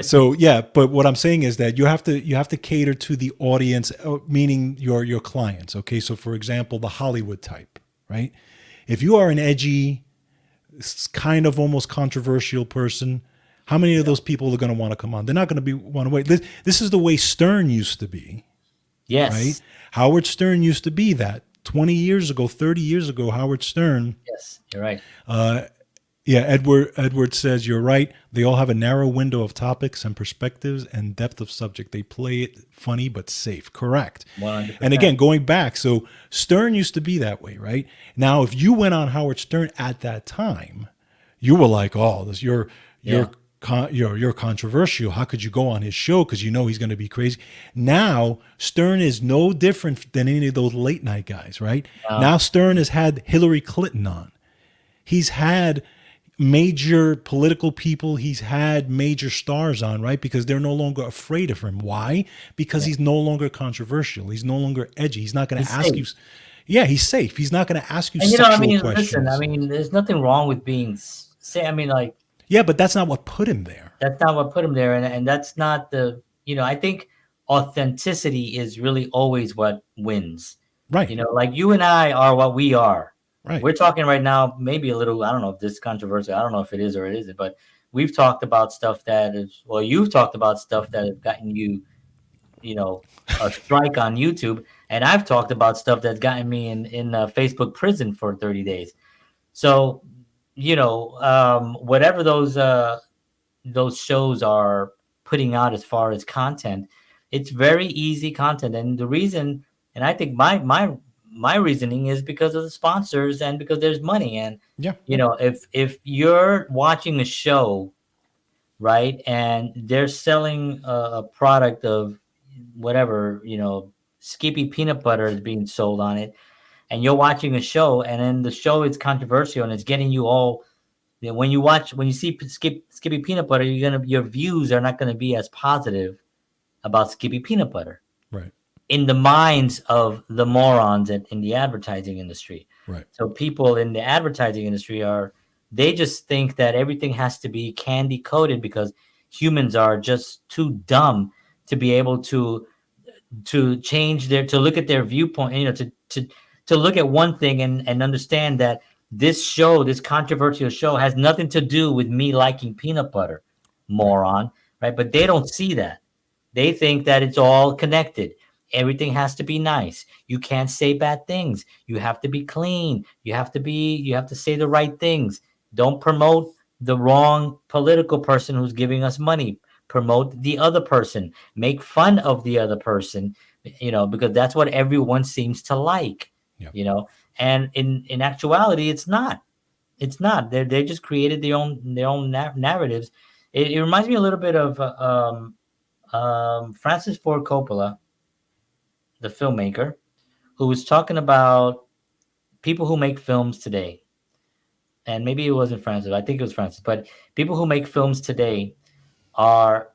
So yeah, but what I'm saying is that you have to cater to the audience, meaning your clients. Okay. So for example, the Hollywood type, right? If you are an edgy, kind of almost controversial person, how many of those people are going to want to come on? They're not going to want to wait. This is the way Stern used to be. Yes. Right? Howard Stern used to be that 20 years ago, 30 years ago, Howard Stern. Yes, you're right. Yeah, Edward says you're right. They all have a narrow window of topics and perspectives and depth of subject. They play it funny but safe. Correct. 100%. And again, going back, so Stern used to be that way, right? Now, if you went on Howard Stern at that time, you were like, "Oh, this you're controversial. How could you go on his show? Because you know he's going to be crazy." Now, Stern is no different than any of those late night guys, right? Now, Stern has had Hillary Clinton on. He's had major political people, he's had major stars on, right? Because they're no longer afraid of him. Why? Because he's no longer controversial. He's no longer edgy. He's not going to ask you. Yeah, he's safe. He's not going to ask you sexual questions. Listen, I mean, there's nothing wrong with being like, yeah, but that's not what put him there. That's not what put him there, and that's not the. I think authenticity is really always what wins. Right. Like you and I are what we are. Right. We're talking right now, maybe a little, I don't know if this is controversial. I don't know if it is or it isn't, but we've talked about stuff you've talked about stuff that have gotten you, a strike on YouTube. And I've talked about stuff that's gotten me in Facebook prison for 30 days. So, whatever those shows are putting out as far as content, it's very easy content. And the reason, and I think my reasoning is because of the sponsors and because there's money. And, if you're watching a show, right, and they're selling a product of whatever, Skippy peanut butter is being sold on it, and you're watching a show, and then the show is controversial and it's getting you all, when you see Skippy peanut butter, your views are not going to be as positive about Skippy peanut butter. Right. In the minds of the morons in the advertising industry. Right. So people in the advertising industry they just think that everything has to be candy coated because humans are just too dumb to be able to change to look at their viewpoint, to look at one thing and understand that this controversial show has nothing to do with me liking peanut butter, moron, right? But they don't see that. They think that it's all connected. Everything has to be nice. You can't say bad things. You have to be clean. You have to say the right things. Don't promote the wrong political person who's giving us money. Promote the other person. Make fun of the other person, because that's what everyone seems to like, and in actuality, it's not. It's not. They just created their own narratives. It reminds me a little bit of Francis Ford Coppola, the filmmaker, who was talking about people who make films today. And maybe it wasn't Francis. I think it was Francis. But people who make films today are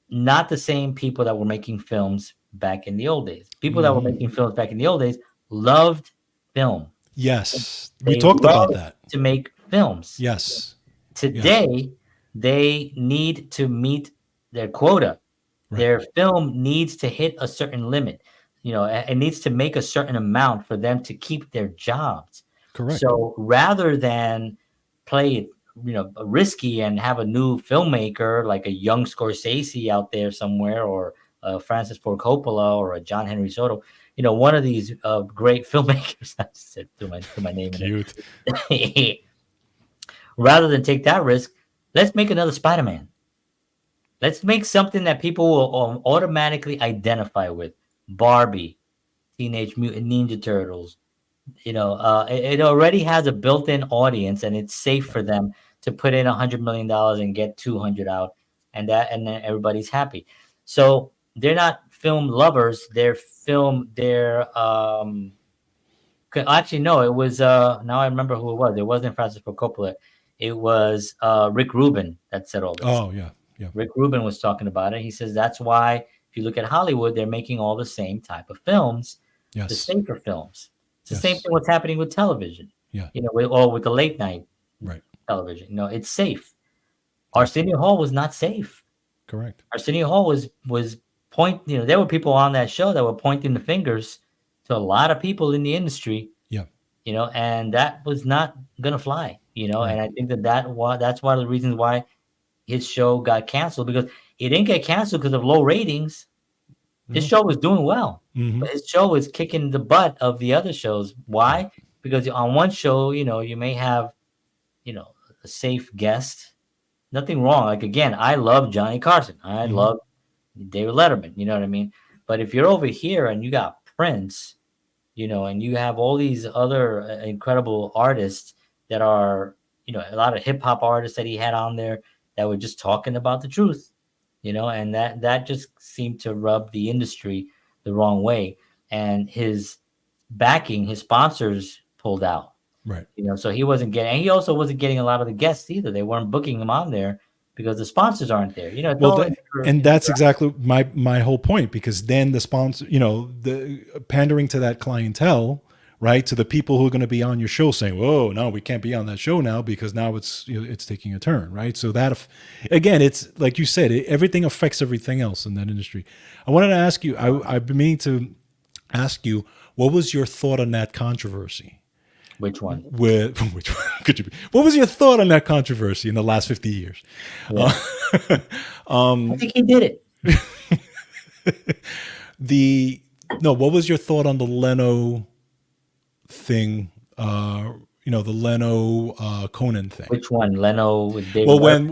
not the same people that were making films back in the old days. People that were making films back in the old days loved film. Yes. We talked about that. To make films. Yes. Today, they need to meet their quota. Right. Their film needs to hit a certain limit. It needs to make a certain amount for them to keep their jobs. Correct. So rather than play it, risky and have a new filmmaker like a young Scorsese out there somewhere, or Francis Ford Coppola, or a John Henry Soto, one of these great filmmakers. I just said through my name. Cute. Rather than take that risk, let's make another Spider-Man. Let's make something that people will automatically identify with. Barbie, Teenage Mutant Ninja Turtles. It already has a built-in audience, and it's safe for them to put in $100 million and get 200 out, and then everybody's happy. So they're not film lovers. They're actually, no, it was now I remember who it was. It wasn't Francis Ford Coppola. It was Rick Rubin that said all this. Oh yeah. Rick Rubin was talking about it. He says that's why if you look at Hollywood, they're making all the same type of films, the safer films. It's the same thing what's happening with television. Yeah. With the late night television. It's safe. Arsenio Hall was not safe. Correct. Arsenio Hall was there were people on that show that were pointing the fingers to a lot of people in the industry. Yeah. And that was not gonna fly. And I think that's one of the reasons why his show got canceled, because it didn't get canceled because of low ratings. His show was doing well. Mm-hmm. But his show was kicking the butt of the other shows. Why? Because on one show, you may have, a safe guest, nothing wrong. Like, again, I love Johnny Carson. I love David Letterman. You know what I mean? But if you're over here and you got Prince, and you have all these other incredible artists that are, a lot of hip hop artists that he had on there that were just talking about the truth, and that just seemed to rub the industry the wrong way. And his sponsors pulled out, Right. so he wasn't getting, and he also wasn't getting a lot of the guests either. They weren't booking him on there because the sponsors aren't there. It's Well, all that's exactly my whole point, because then the sponsor, the pandering to that clientele, right, to the people who are going to be on your show, saying, "Whoa, no, we can't be on that show now because now it's it's taking a turn," right? So that, again, it's like you said, everything affects everything else in that industry. I wanted to ask you, I've been meaning to ask you, what was your thought on that controversy? Which one? Which one could you be? What was your thought on that controversy in the last 50 years? Yeah. I think he did it. What was your thought on the Leno thing? The Leno Conan thing. Which one? Leno with David? Well, when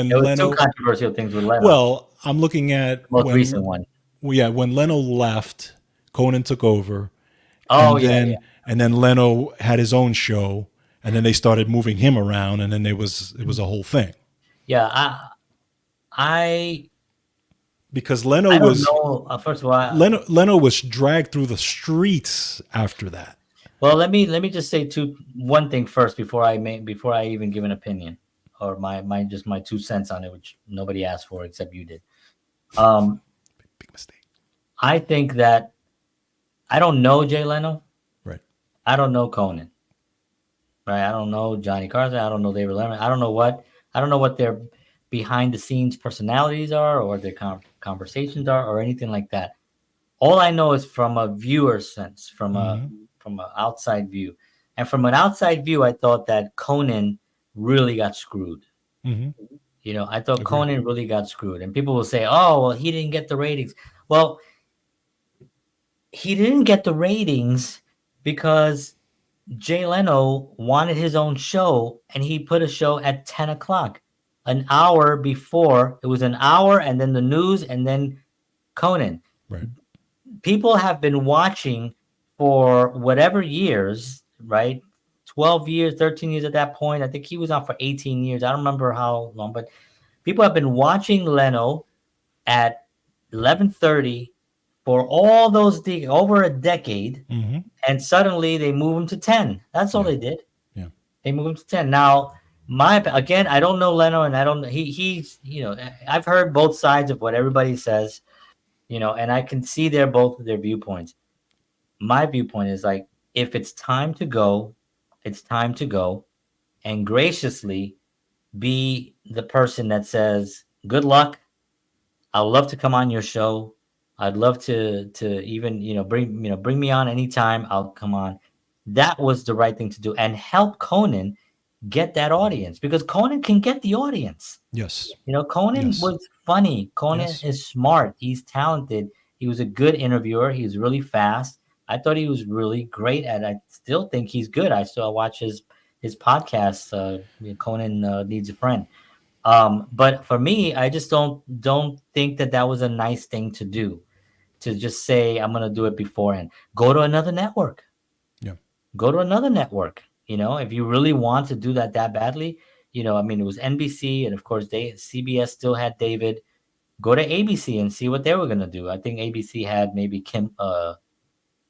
there was Leno, two controversial things with Leno. well, I'm looking at most recent one. When Leno left, Conan took over. Oh, and then Leno had his own show, and then they started moving him around, and then it was a whole thing. Yeah, because Leno I don't was know. First of all, Leno was dragged through the streets after that. Well, let me just say one thing first before I even give an opinion or my 2 cents on it, which nobody asked for except you did. Big mistake. I think that I don't know Jay Leno. Right. I don't know Conan. Right. I don't know Johnny Carson. I don't know David Letterman. I don't know what their behind the scenes personalities are or their conversations are or anything like that. All I know is from a viewer sense, from an outside view. And from an outside view, I thought that Conan really got screwed. Mm-hmm. I thought Conan really got screwed. And people will say, oh, well, he didn't get the ratings. Well, he didn't get the ratings because Jay Leno wanted his own show, and he put a show at 10 o'clock, an hour before. It was an hour, and then the news, and then Conan. Right. People have been watching for whatever years, right? 12 years, 13 years at that point. I think he was on for 18 years. I don't remember how long, but people have been watching Leno at 11:30 for all those over a decade, and suddenly they move him to 10. That's all they did. Yeah, they moved him to 10. Now, I don't know Leno, and I don't. He's I've heard both sides of what everybody says, and I can see both of their viewpoints. My viewpoint is like, if it's time to go, it's time to go, and graciously be the person that says, "Good luck. I'd love to come on your show. I'd love to even bring me on anytime. I'll come on." That was the right thing to do, and help Conan get that audience, because Conan can get the audience. Yes. Conan was funny. Conan is smart. He's talented. He was a good interviewer. He was really fast. I thought he was really great at it. I still think he's good. I still watch his podcast. Conan Needs a Friend. But for me, I just don't think that was a nice thing to do. To just say, I'm going to do it beforehand. Go to another network. Yeah. Go to another network. If you really want to do that badly, it was NBC, and of course CBS still had David. Go to ABC and see what they were going to do. I think ABC had maybe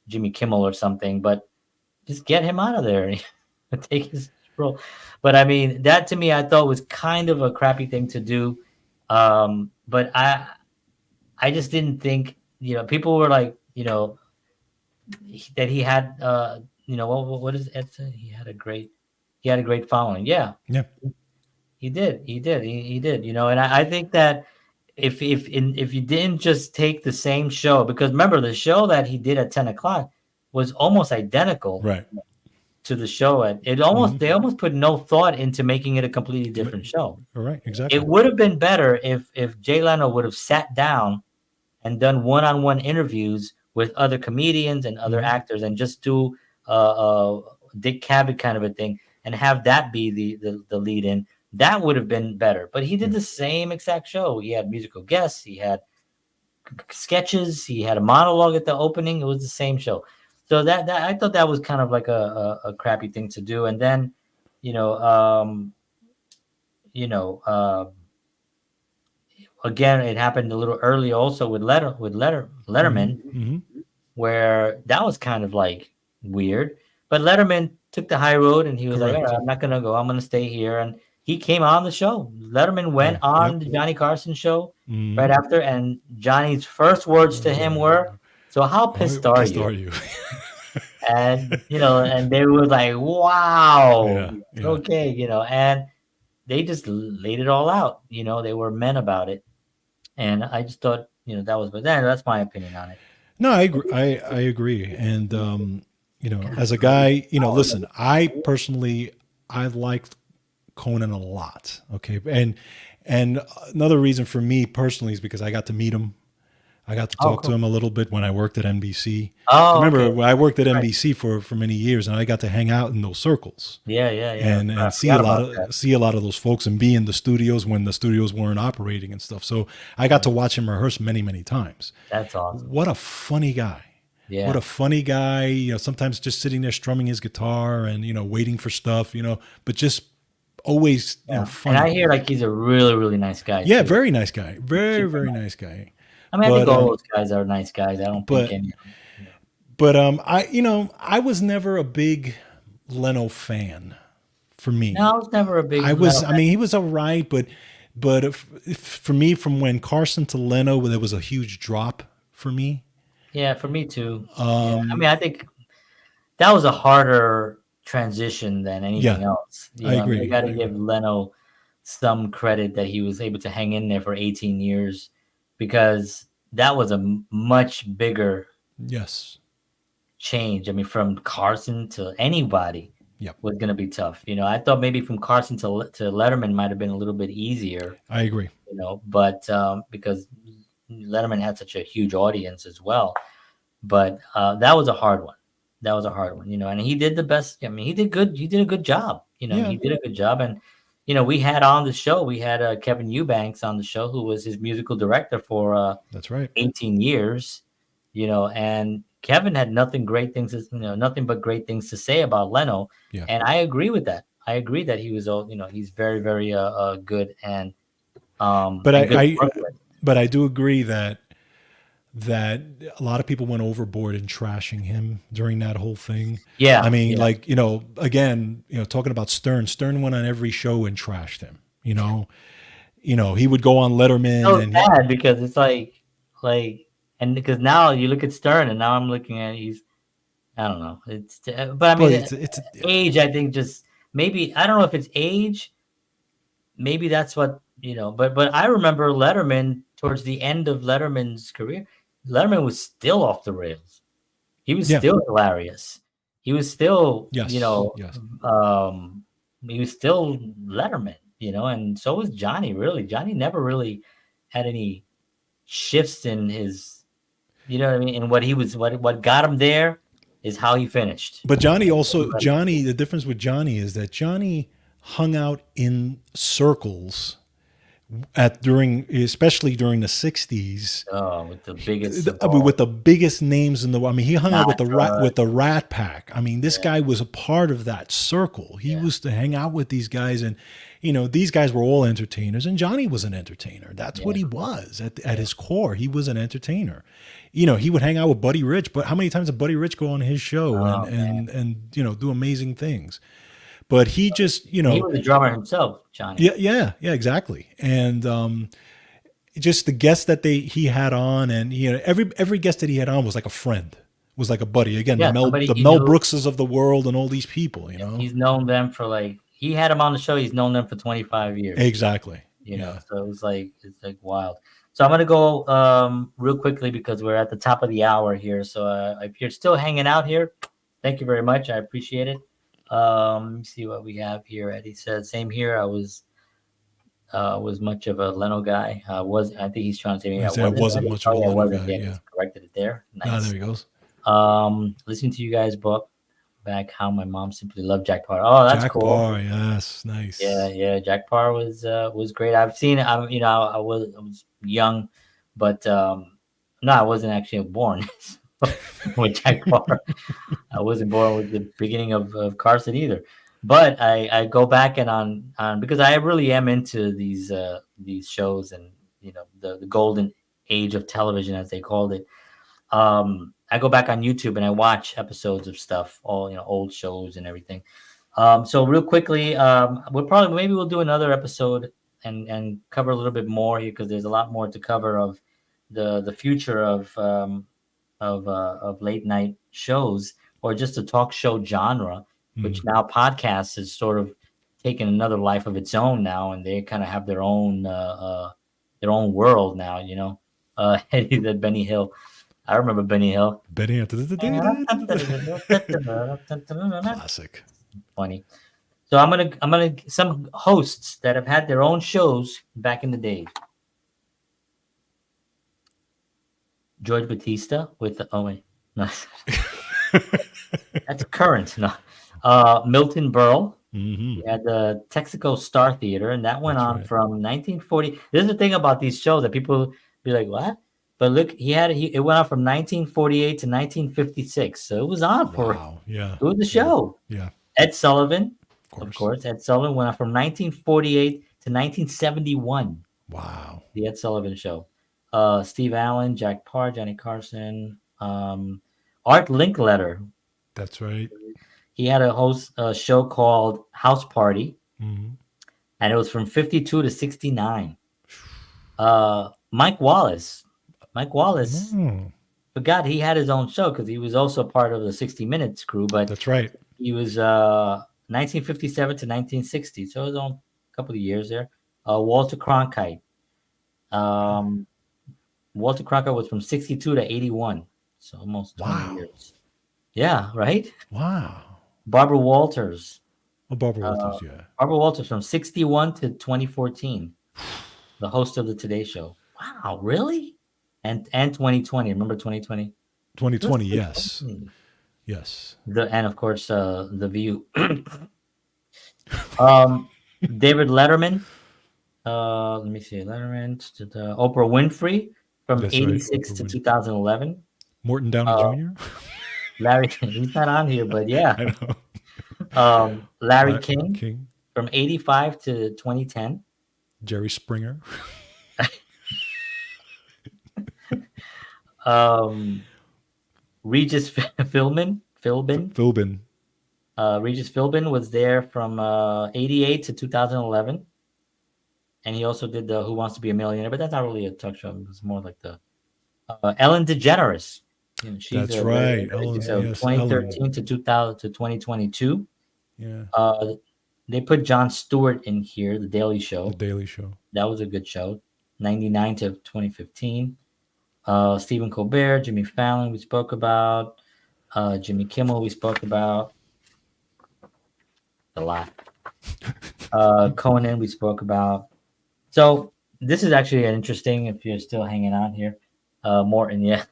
Jimmy Kimmel or something, but just get him out of there and take his role. But that to me, I thought was kind of a crappy thing to do. But I just didn't think, people were like, that he had, what does Ed say? He had a great following. Yeah. Yeah. He did. And I think that if you didn't just take the same show, because remember the show that he did at 10 o'clock was almost identical. Right. To the show, they almost put no thought into making it a completely different show. All right, exactly. It would have been better if Jay Leno would have sat down and done one-on-one interviews with other comedians and other actors, and just do Dick Cavett kind of a thing. and have that be the lead in. That would have been better. But he did the same exact show. He had musical guests. He had sketches. He had a monologue at the opening. It was the same show. So that I thought that was kind of like a crappy thing to do. And then, you know, again, it happened a little early also with Letterman, where that was kind of like weird. But Letterman took the high road, and he was like, all right, I'm not gonna go. I'm gonna stay here. And he came on the show. Letterman went on the Johnny Carson show right after, and Johnny's first words to him were, "So how pissed are you?" And and they were like, "Wow, okay," and they just laid it all out. They were men about it, and I just thought, that was. But then that's my opinion on it. No, I agree. I agree. And as a guy, listen, I personally liked Conan a lot. Okay, and another reason for me personally is because I got to meet him. I got to talk to him a little bit when I worked at NBC. Remember, I worked at NBC for many years, and I got to hang out in those circles. Yeah. And see a lot of those folks, and be in the studios when the studios weren't operating and stuff. So I got to watch him rehearse many, many times. That's awesome. What a funny guy. Yeah. What a funny guy. Sometimes just sitting there strumming his guitar and waiting for stuff. But just always funny. And I hear like he's a really, really nice guy. Yeah, too. Very nice guy. Very, very nice guy. I mean, I think all those guys are nice guys. I don't think any of them. But I was never a big Leno fan. For me, no, I was never a big. I mean, he was all right, but if for me, from when Carson to Leno, there was a huge drop for me. Yeah, for me too. I mean, I think that was a harder transition than anything else. I agree. You got to give Leno some credit that he was able to hang in there for 18 years. Because that was a much bigger change. I mean, from Carson to anybody was going to be tough. I thought maybe from Carson to Letterman might have been a little bit easier. I agree. But because Letterman had such a huge audience as well. But that was a hard one. And he did the best. I mean, he did good. He did a good job. He did a good job. And we had on the show, we had Kevin Eubanks on the show, who was his musical director for that's right 18 years, and Kevin had nothing but great things to say about Leno. Yeah. And I agree with that. I agree that he was, he's very, very good. And but I do agree that a lot of people went overboard in trashing him during that whole thing. Yeah. I mean, again, talking about Stern went on every show and trashed him, he would go on Letterman. So sad because it's like, and because now you look at Stern and now I'm looking at, I don't know. But I mean, it's age, I think just maybe, I don't know if it's age, maybe that's what, but I remember Letterman towards the end of Letterman's career. Letterman was still off the rails. He was still hilarious. He was still, he was still Letterman, and so was Johnny, really. Johnny never really had any shifts in his, what I mean? And what got him there is how he finished. But the difference with Johnny is that Johnny hung out in circles especially during the 60s. With the biggest with the biggest names in the world. I mean, he hung out with the Rat Pack. I mean, this guy was a part of that circle. He used to hang out with these guys, and these guys were all entertainers, and Johnny was an entertainer. That's what he was at his core. He was an entertainer. He would hang out with Buddy Rich, but how many times did Buddy Rich go on his show and do amazing things? But he just, he was a drummer himself, Johnny. Yeah, exactly. And just the guests that he had on, and every guest that he had on was like a friend, was like a buddy. Again, the Mel Brookses of the world, and all these people. He's known them for he had him on the show. He's known them for 25 years. Exactly. So it was it's wild. So I'm gonna go real quickly because we're at the top of the hour here. So if you're still hanging out here, thank you very much. I appreciate it. Let me see what we have here. Eddie says, same here. I was much of a Leno guy. I think he's trying to say I wasn't much of a Leno guy. Yeah, corrected it there. Nice. There he goes. Listening to you guys both back How My Mom Simply Loved Jack Paar. Oh, that's Jack cool. Parr, yes, nice. Yeah. Jack Parr was great. I've seen it. I was young, but no, I wasn't actually born with Jack Parr. I wasn't born with the beginning of Carson either. But I go back and on because I really am into these shows and the golden age of television as they called it. I go back on YouTube and I watch episodes of stuff, all old shows and everything. So real quickly, maybe we'll do another episode and cover a little bit more here because there's a lot more to cover of the future of late night shows or just a talk show genre, which now podcasts is sort of taken another life of its own now, and they kind of have their own world now. Eddie said Benny Hill. I remember Benny Hill. Benny, classic. Funny. So I'm gonna some hosts that have had their own shows back in the day. George Batista with no, that's current. No, Milton Berle. Mm-hmm. We had the Texaco Star Theater, and that went on from 1940. This is the thing about these shows that people be like, "What?" But look, it went on from 1948 to 1956. So it was on for it was a show. Yeah. Ed Sullivan, of course. Ed Sullivan went on from 1948 to 1971. Wow. The Ed Sullivan Show. Steve Allen, Jack Parr, Johnny Carson, Art Linkletter. That's right. He had a show called House Party, and it was from 52 to 69. Mike Wallace. Forgot he had his own show because he was also part of the 60 Minutes crew. But that's right. He was 1957 to 1960, so it was on a couple of years there. Walter Cronkite. Walter Cronkite was from 62 to 81, so almost 20 years. Yeah, right? Wow. Barbara Walters. Oh, Barbara Walters, yeah. Barbara Walters from 61 to 2014, the host of the Today Show. Wow, really? And 2020. Remember 2020? 2020, yes. Yes. And of course, The View. David Letterman. Let me see. Letterman. Oprah Winfrey from 86 to 2011. Morton Downey Jr. Larry, he's not on here, but yeah. I know. Larry King from 85 to 2010. Jerry Springer. Regis Philbin. Regis Philbin was there from 88 to 2011. And he also did the Who Wants to Be a Millionaire, but that's not really a talk show. It's more like the Ellen DeGeneres. That's right. Ellen, so 2013 Ellen. To 2000 to 2022. Yeah. They put Jon Stewart in here, The Daily Show. The Daily Show. That was a good show. 99 to 2015. Stephen Colbert, Jimmy Fallon, we spoke about. Jimmy Kimmel, we spoke about. A lot. Conan, we spoke about. So this is actually interesting if you're still hanging on here. Morton, yeah.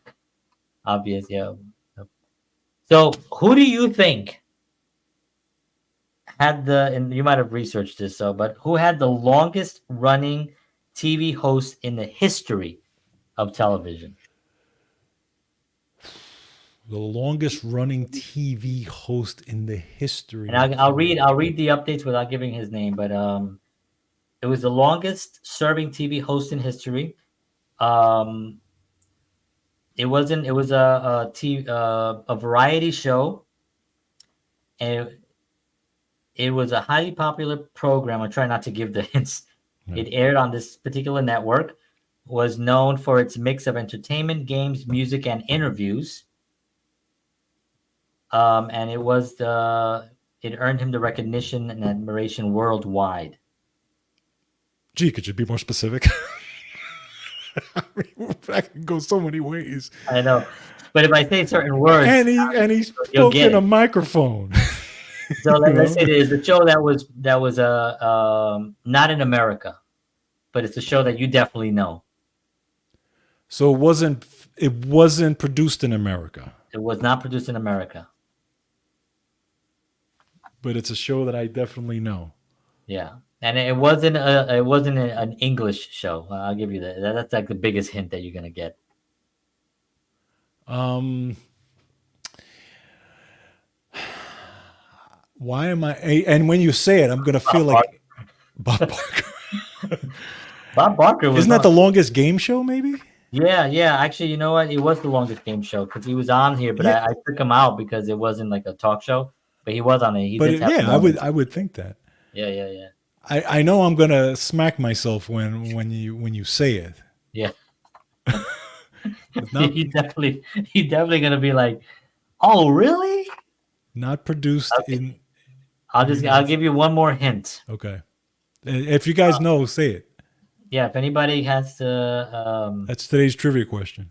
Obvious, yeah. So who do you think had and you might have researched this, but who had the longest running TV host in the history of television? The longest running TV host in the history. And I'll read the updates without giving his name, but it was the longest serving TV host in history. It was a variety show, and it was a highly popular program. I try not to give the hints. Yeah. It aired on this particular network. Was known for its mix of entertainment, games, music, and interviews. And it earned him the recognition and admiration worldwide. Gee, could you be more specific? I mean, that can go so many ways. I know, but if I say certain words, and he spoke in a microphone. So let's say there's a show that was not in America, but it's a show that you definitely know. So it wasn't produced in America. It was not produced in America. but it's a show that I definitely know. Yeah, and it wasn't an English show. I'll give you that. That's like the biggest hint that you're gonna get. Why am I? And when you say it, I'm gonna feel like Bob Barker. Bob Barker was Isn't that on- the longest game show? Maybe. Yeah. Actually, you know what? It was the longest game show because he was on here, but Yeah. I took him out because it wasn't like a talk show. But he was on it. He But did have the yeah, longest- I would think that. Yeah. I know I'm gonna smack myself when you say it. Yeah. It's not he definitely gonna be like, oh really? not produced in. I'll give you one more hint. Okay, if you guys know, say it. Yeah, if anybody has to That's today's trivia question.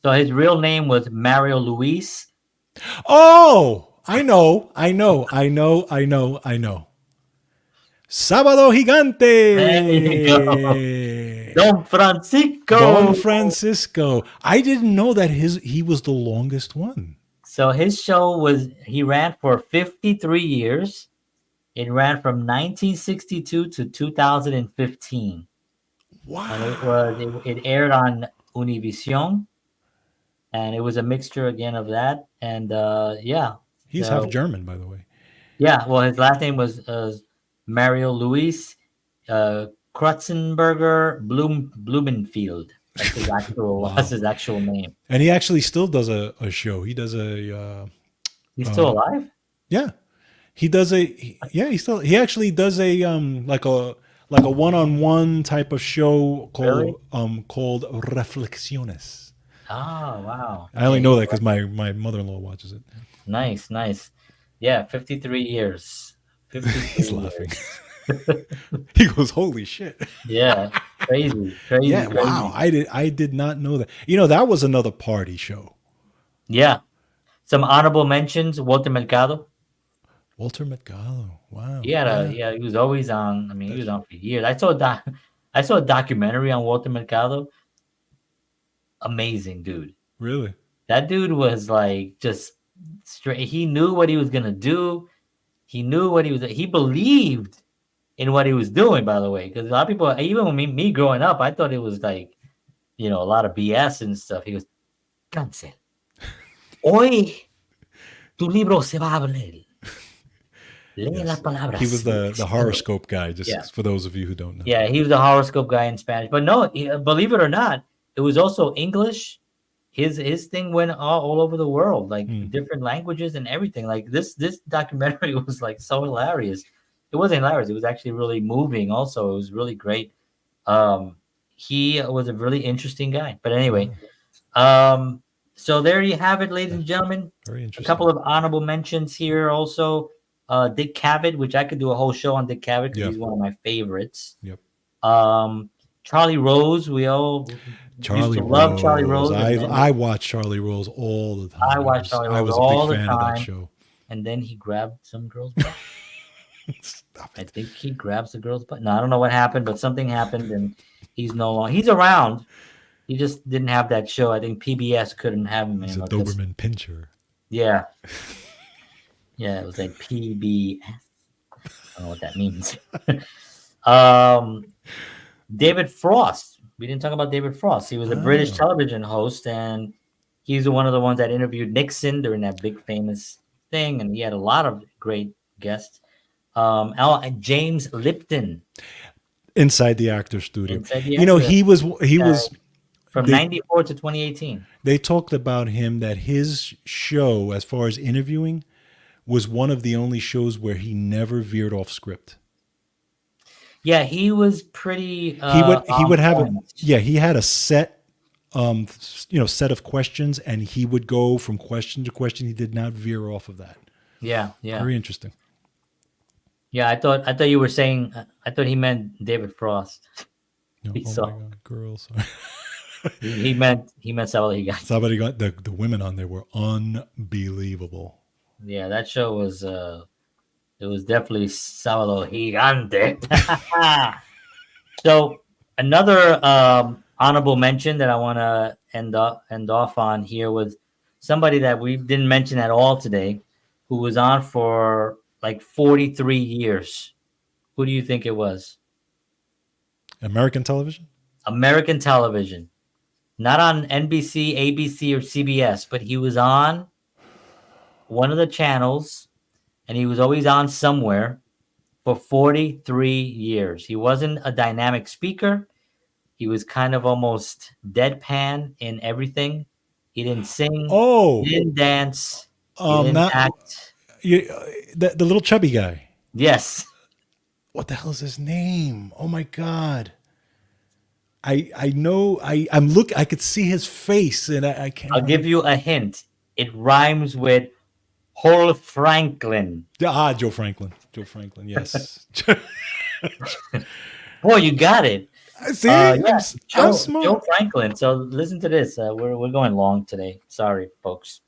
so his real name was Mario Luis. Oh, I know. Sábado Gigante. There you go. Don Francisco. Don Francisco. I didn't know that he was the longest one. So his show he ran for 53 years. It ran from 1962 to 2015. Wow. And it aired on Univision. And it was a mixture again of that. And yeah. He's half German, by the way. Yeah, well, his last name was Mario Luis Krutzenberger Blumenfield. That's his actual name. And he actually still does a show. He does a. He's still alive? Yeah, he does he actually does a like a one-on-one type of show called called Reflexiones. Oh wow! I only know that because my mother-in-law watches it. Nice. Yeah, 53 years. 53 He's laughing. He goes, "Holy shit!" Yeah, crazy. Yeah, wow. I did not know that. That was another party show. Yeah, some honorable mentions. Walter Mercado. Walter Mercado. Wow. He was always on. I mean, he was on for years. I saw a documentary on Walter Mercado. Amazing dude. Really? That dude was like just straight. He knew what he was gonna do. He knew what he believed in what he was doing, by the way. Because a lot of people, even when me growing up, I thought it was like, a lot of BS and stuff. He goes, Cancel. Hoy tu libro se va a abrir. Lee las palabras. He was the horoscope guy, just for those of you who don't know. Yeah, he was the horoscope guy in Spanish. But no, believe it or not, it was also English. His thing went all over the world, like different languages and everything. Like this documentary was like so hilarious. It wasn't hilarious. It was actually really moving. Also, it was really great. He was a really interesting guy. But anyway, so there you have it, ladies and gentlemen. Very interesting. A couple of honorable mentions here also. Dick Cavett, which I could do a whole show on Dick Cavett because he's one of my favorites. Yep. Charlie Rose, we all used to love Charlie Rose. I watch Charlie Rose all the time. I watch Charlie Rose I was all a big the fan of time. that show. And then he grabbed some girl's butt. Stop I it. think he grabs the girl's butt. No, I don't know what happened, but something happened, and he's no longer. He's around. He just didn't have that show. I think PBS couldn't have him He's a anymore. Doberman pincher. Yeah. Yeah, it was like PBS. I don't know what that means. David Frost. We didn't talk about David Frost. He was a British television host, and he's one of the ones that interviewed Nixon during that big famous thing, and he had a lot of great guests. James Lipton. Inside the Actor Studio. He was from 94 to 2018. They talked about him that his show, as far as interviewing, was one of the only shows where he never veered off script. Yeah, he was pretty. He would have he had a set, set of questions, and he would go from question to question. He did not veer off of that. Yeah. Very interesting. Yeah, I thought you were saying. I thought he meant David Frost. No, my God, girls. he meant somebody got. Somebody got the women on there were unbelievable. Yeah, that show was. It was definitely Sábado Gigante. So another honorable mention that I want to end off on here was somebody that we didn't mention at all today, who was on for like 43 years. Who do you think it was? American television? American television. Not on NBC, ABC, or CBS, but he was on one of the channels, and he was always on somewhere for 43 years. He wasn't a dynamic speaker. He was kind of almost deadpan in everything. He didn't sing. Oh, He didn't dance. He didn't not act. you, the little chubby guy. Yes. What the hell is his name? Oh my god. I know I'm look I could see his face and I can't I'll give you a hint. It rhymes with Hol Franklin. Joe Franklin. Joe Franklin, yes. Boy, you got it. See, Yeah, I'm Joe smart. Franklin. So listen to this. We're going long today. Sorry, folks.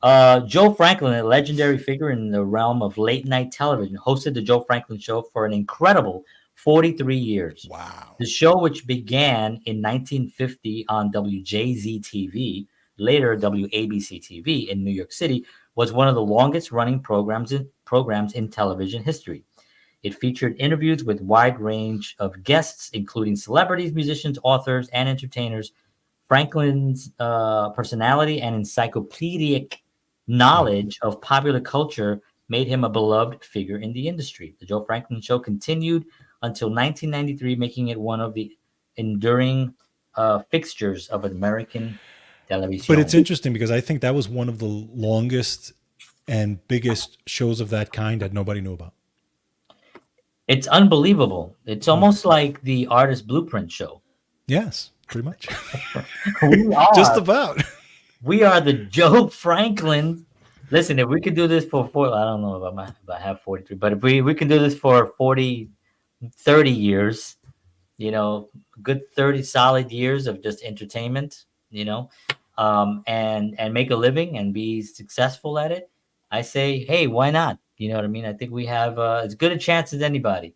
Joe Franklin, a legendary figure in the realm of late night television, hosted the Joe Franklin Show for an incredible 43 years. Wow. The show, which began in 1950 on WJZ-TV, later WABC-TV in New York City, was one of the longest running programs in television history. It featured interviews with a wide range of guests, including celebrities, musicians, authors, and entertainers. Franklin's personality and encyclopedic knowledge of popular culture made him a beloved figure in the industry. The Joe Franklin Show continued until 1993, making it one of the enduring fixtures of American television. But it's interesting because I think that was one of the longest and biggest shows of that kind that nobody knew about. It's unbelievable. It's almost like the Artist Blueprint Show. Yes, pretty much. We are. Just about. We are the Joe Franklin. Listen, if we could do this for I don't know if I have 43, but if we can do this for 30 years, good 30 solid years of just entertainment, and make a living and be successful at it, I say, hey, why not? You know what I mean? I think we have as good a chance as anybody.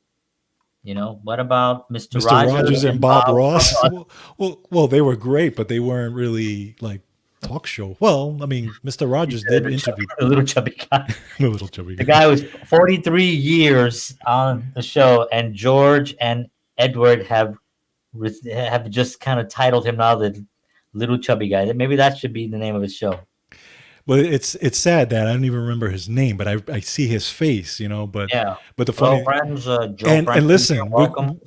What about Mr. Rogers and Bob Ross? Well, they were great, but they weren't really like talk show. Well, I mean, Mr. Rogers did interview the little chubby guy. The little chubby guy. The guy was 43 years on the show, and George and Edward have just kind of titled him now the little chubby guy. Maybe that should be the name of his show. Well, it's sad that I don't even remember his name, but I see his face, But yeah. But the funny friends, Joe and Franklin, listen, we're show.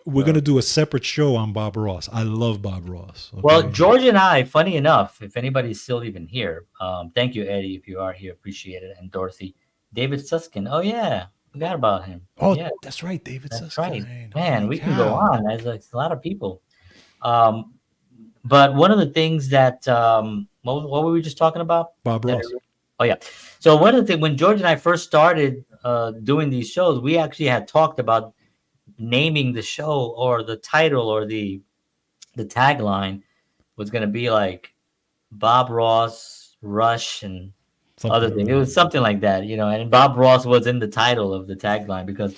gonna do a separate show on Bob Ross. I love Bob Ross. Okay? Well, George and I, funny enough, if anybody's still even here, thank you, Eddie, if you are here, appreciate it, and Dorothy, David Suskin. Oh yeah, forgot about him. Oh, yeah, that's right, David that's Suskin. right. Man, we can go on. There's like a lot of people. But one of the things that what were we just talking about? Bob Ross. Oh yeah. So one of the things when George and I first started doing these shows, we actually had talked about naming the show, or the title, or the tagline was going to be like Bob Ross, Rush, and other things. It was something like that, And Bob Ross was in the title of the tagline because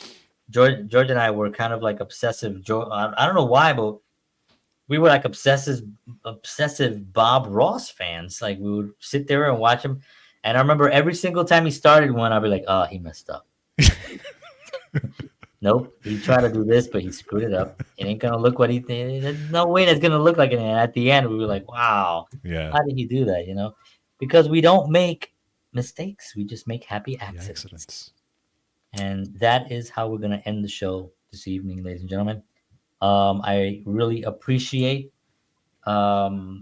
George and I were kind of like obsessive. I don't know why, but we were like obsessive Bob Ross fans. Like we would sit there and watch him. And I remember every single time he started one, I'd be like, oh, he messed up. Nope. He tried to do this, but he screwed it up. It ain't going to look what he did. There's no way that's going to look like it. And at the end, we were like, wow, how did he do that? Because we don't make mistakes. We just make happy accidents. And that is how we're going to end the show this evening, ladies and gentlemen. I really appreciate for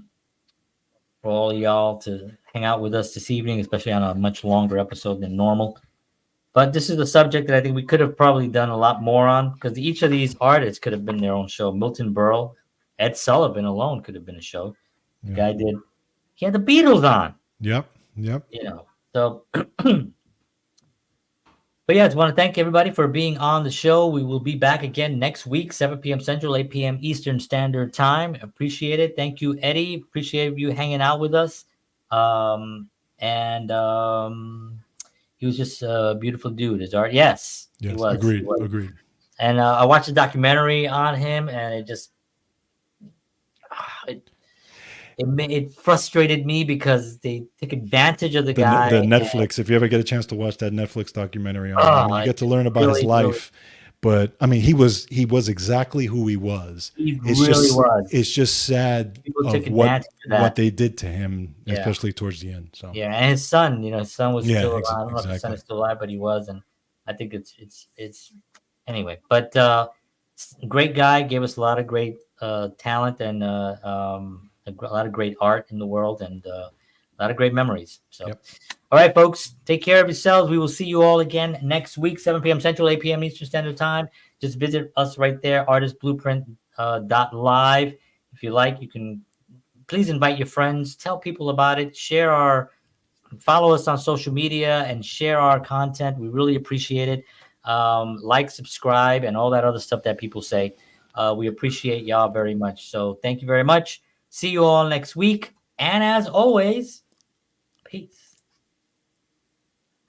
all of y'all to hang out with us this evening, especially on a much longer episode than normal. But this is a subject that I think we could have probably done a lot more on, because each of these artists could have been their own show. Milton Berle, Ed Sullivan alone could have been a show. The guy he had the Beatles on. Yep. So but yeah, I just want to thank everybody for being on the show. We will be back again next week, 7 p.m. Central, 8 p.m. Eastern Standard Time. Appreciate it. Thank you, Eddie. Appreciate you hanging out with us. He was just a beautiful dude. His art, yes, he was. Agreed. And I watched a documentary on him, and it it frustrated me because they took advantage of the guy. The Netflix. If you ever get a chance to watch that Netflix documentary on him, I mean, you get to learn about his really, life. But I mean, he was exactly who he was. He really was. It's just sad People of took advantage of that. what they did to him, Yeah. especially towards the end. So yeah, and his son, his son was Yeah, still alive. I don't know if his son is still alive, but he was, and I think it's anyway. But great guy, gave us a lot of great talent and a lot of great art in the world, and a lot of great memories. So. Yep. All right, folks, take care of yourselves. We will see you all again next week, 7 p.m. Central, 8 p.m. Eastern Standard Time. Just visit us right there, artistblueprint.live. If you like, you can please invite your friends, tell people about it, follow us on social media, and share our content. We really appreciate it. Like, subscribe, and all that other stuff that people say. We appreciate y'all very much. So thank you very much. See you all next week. And as always,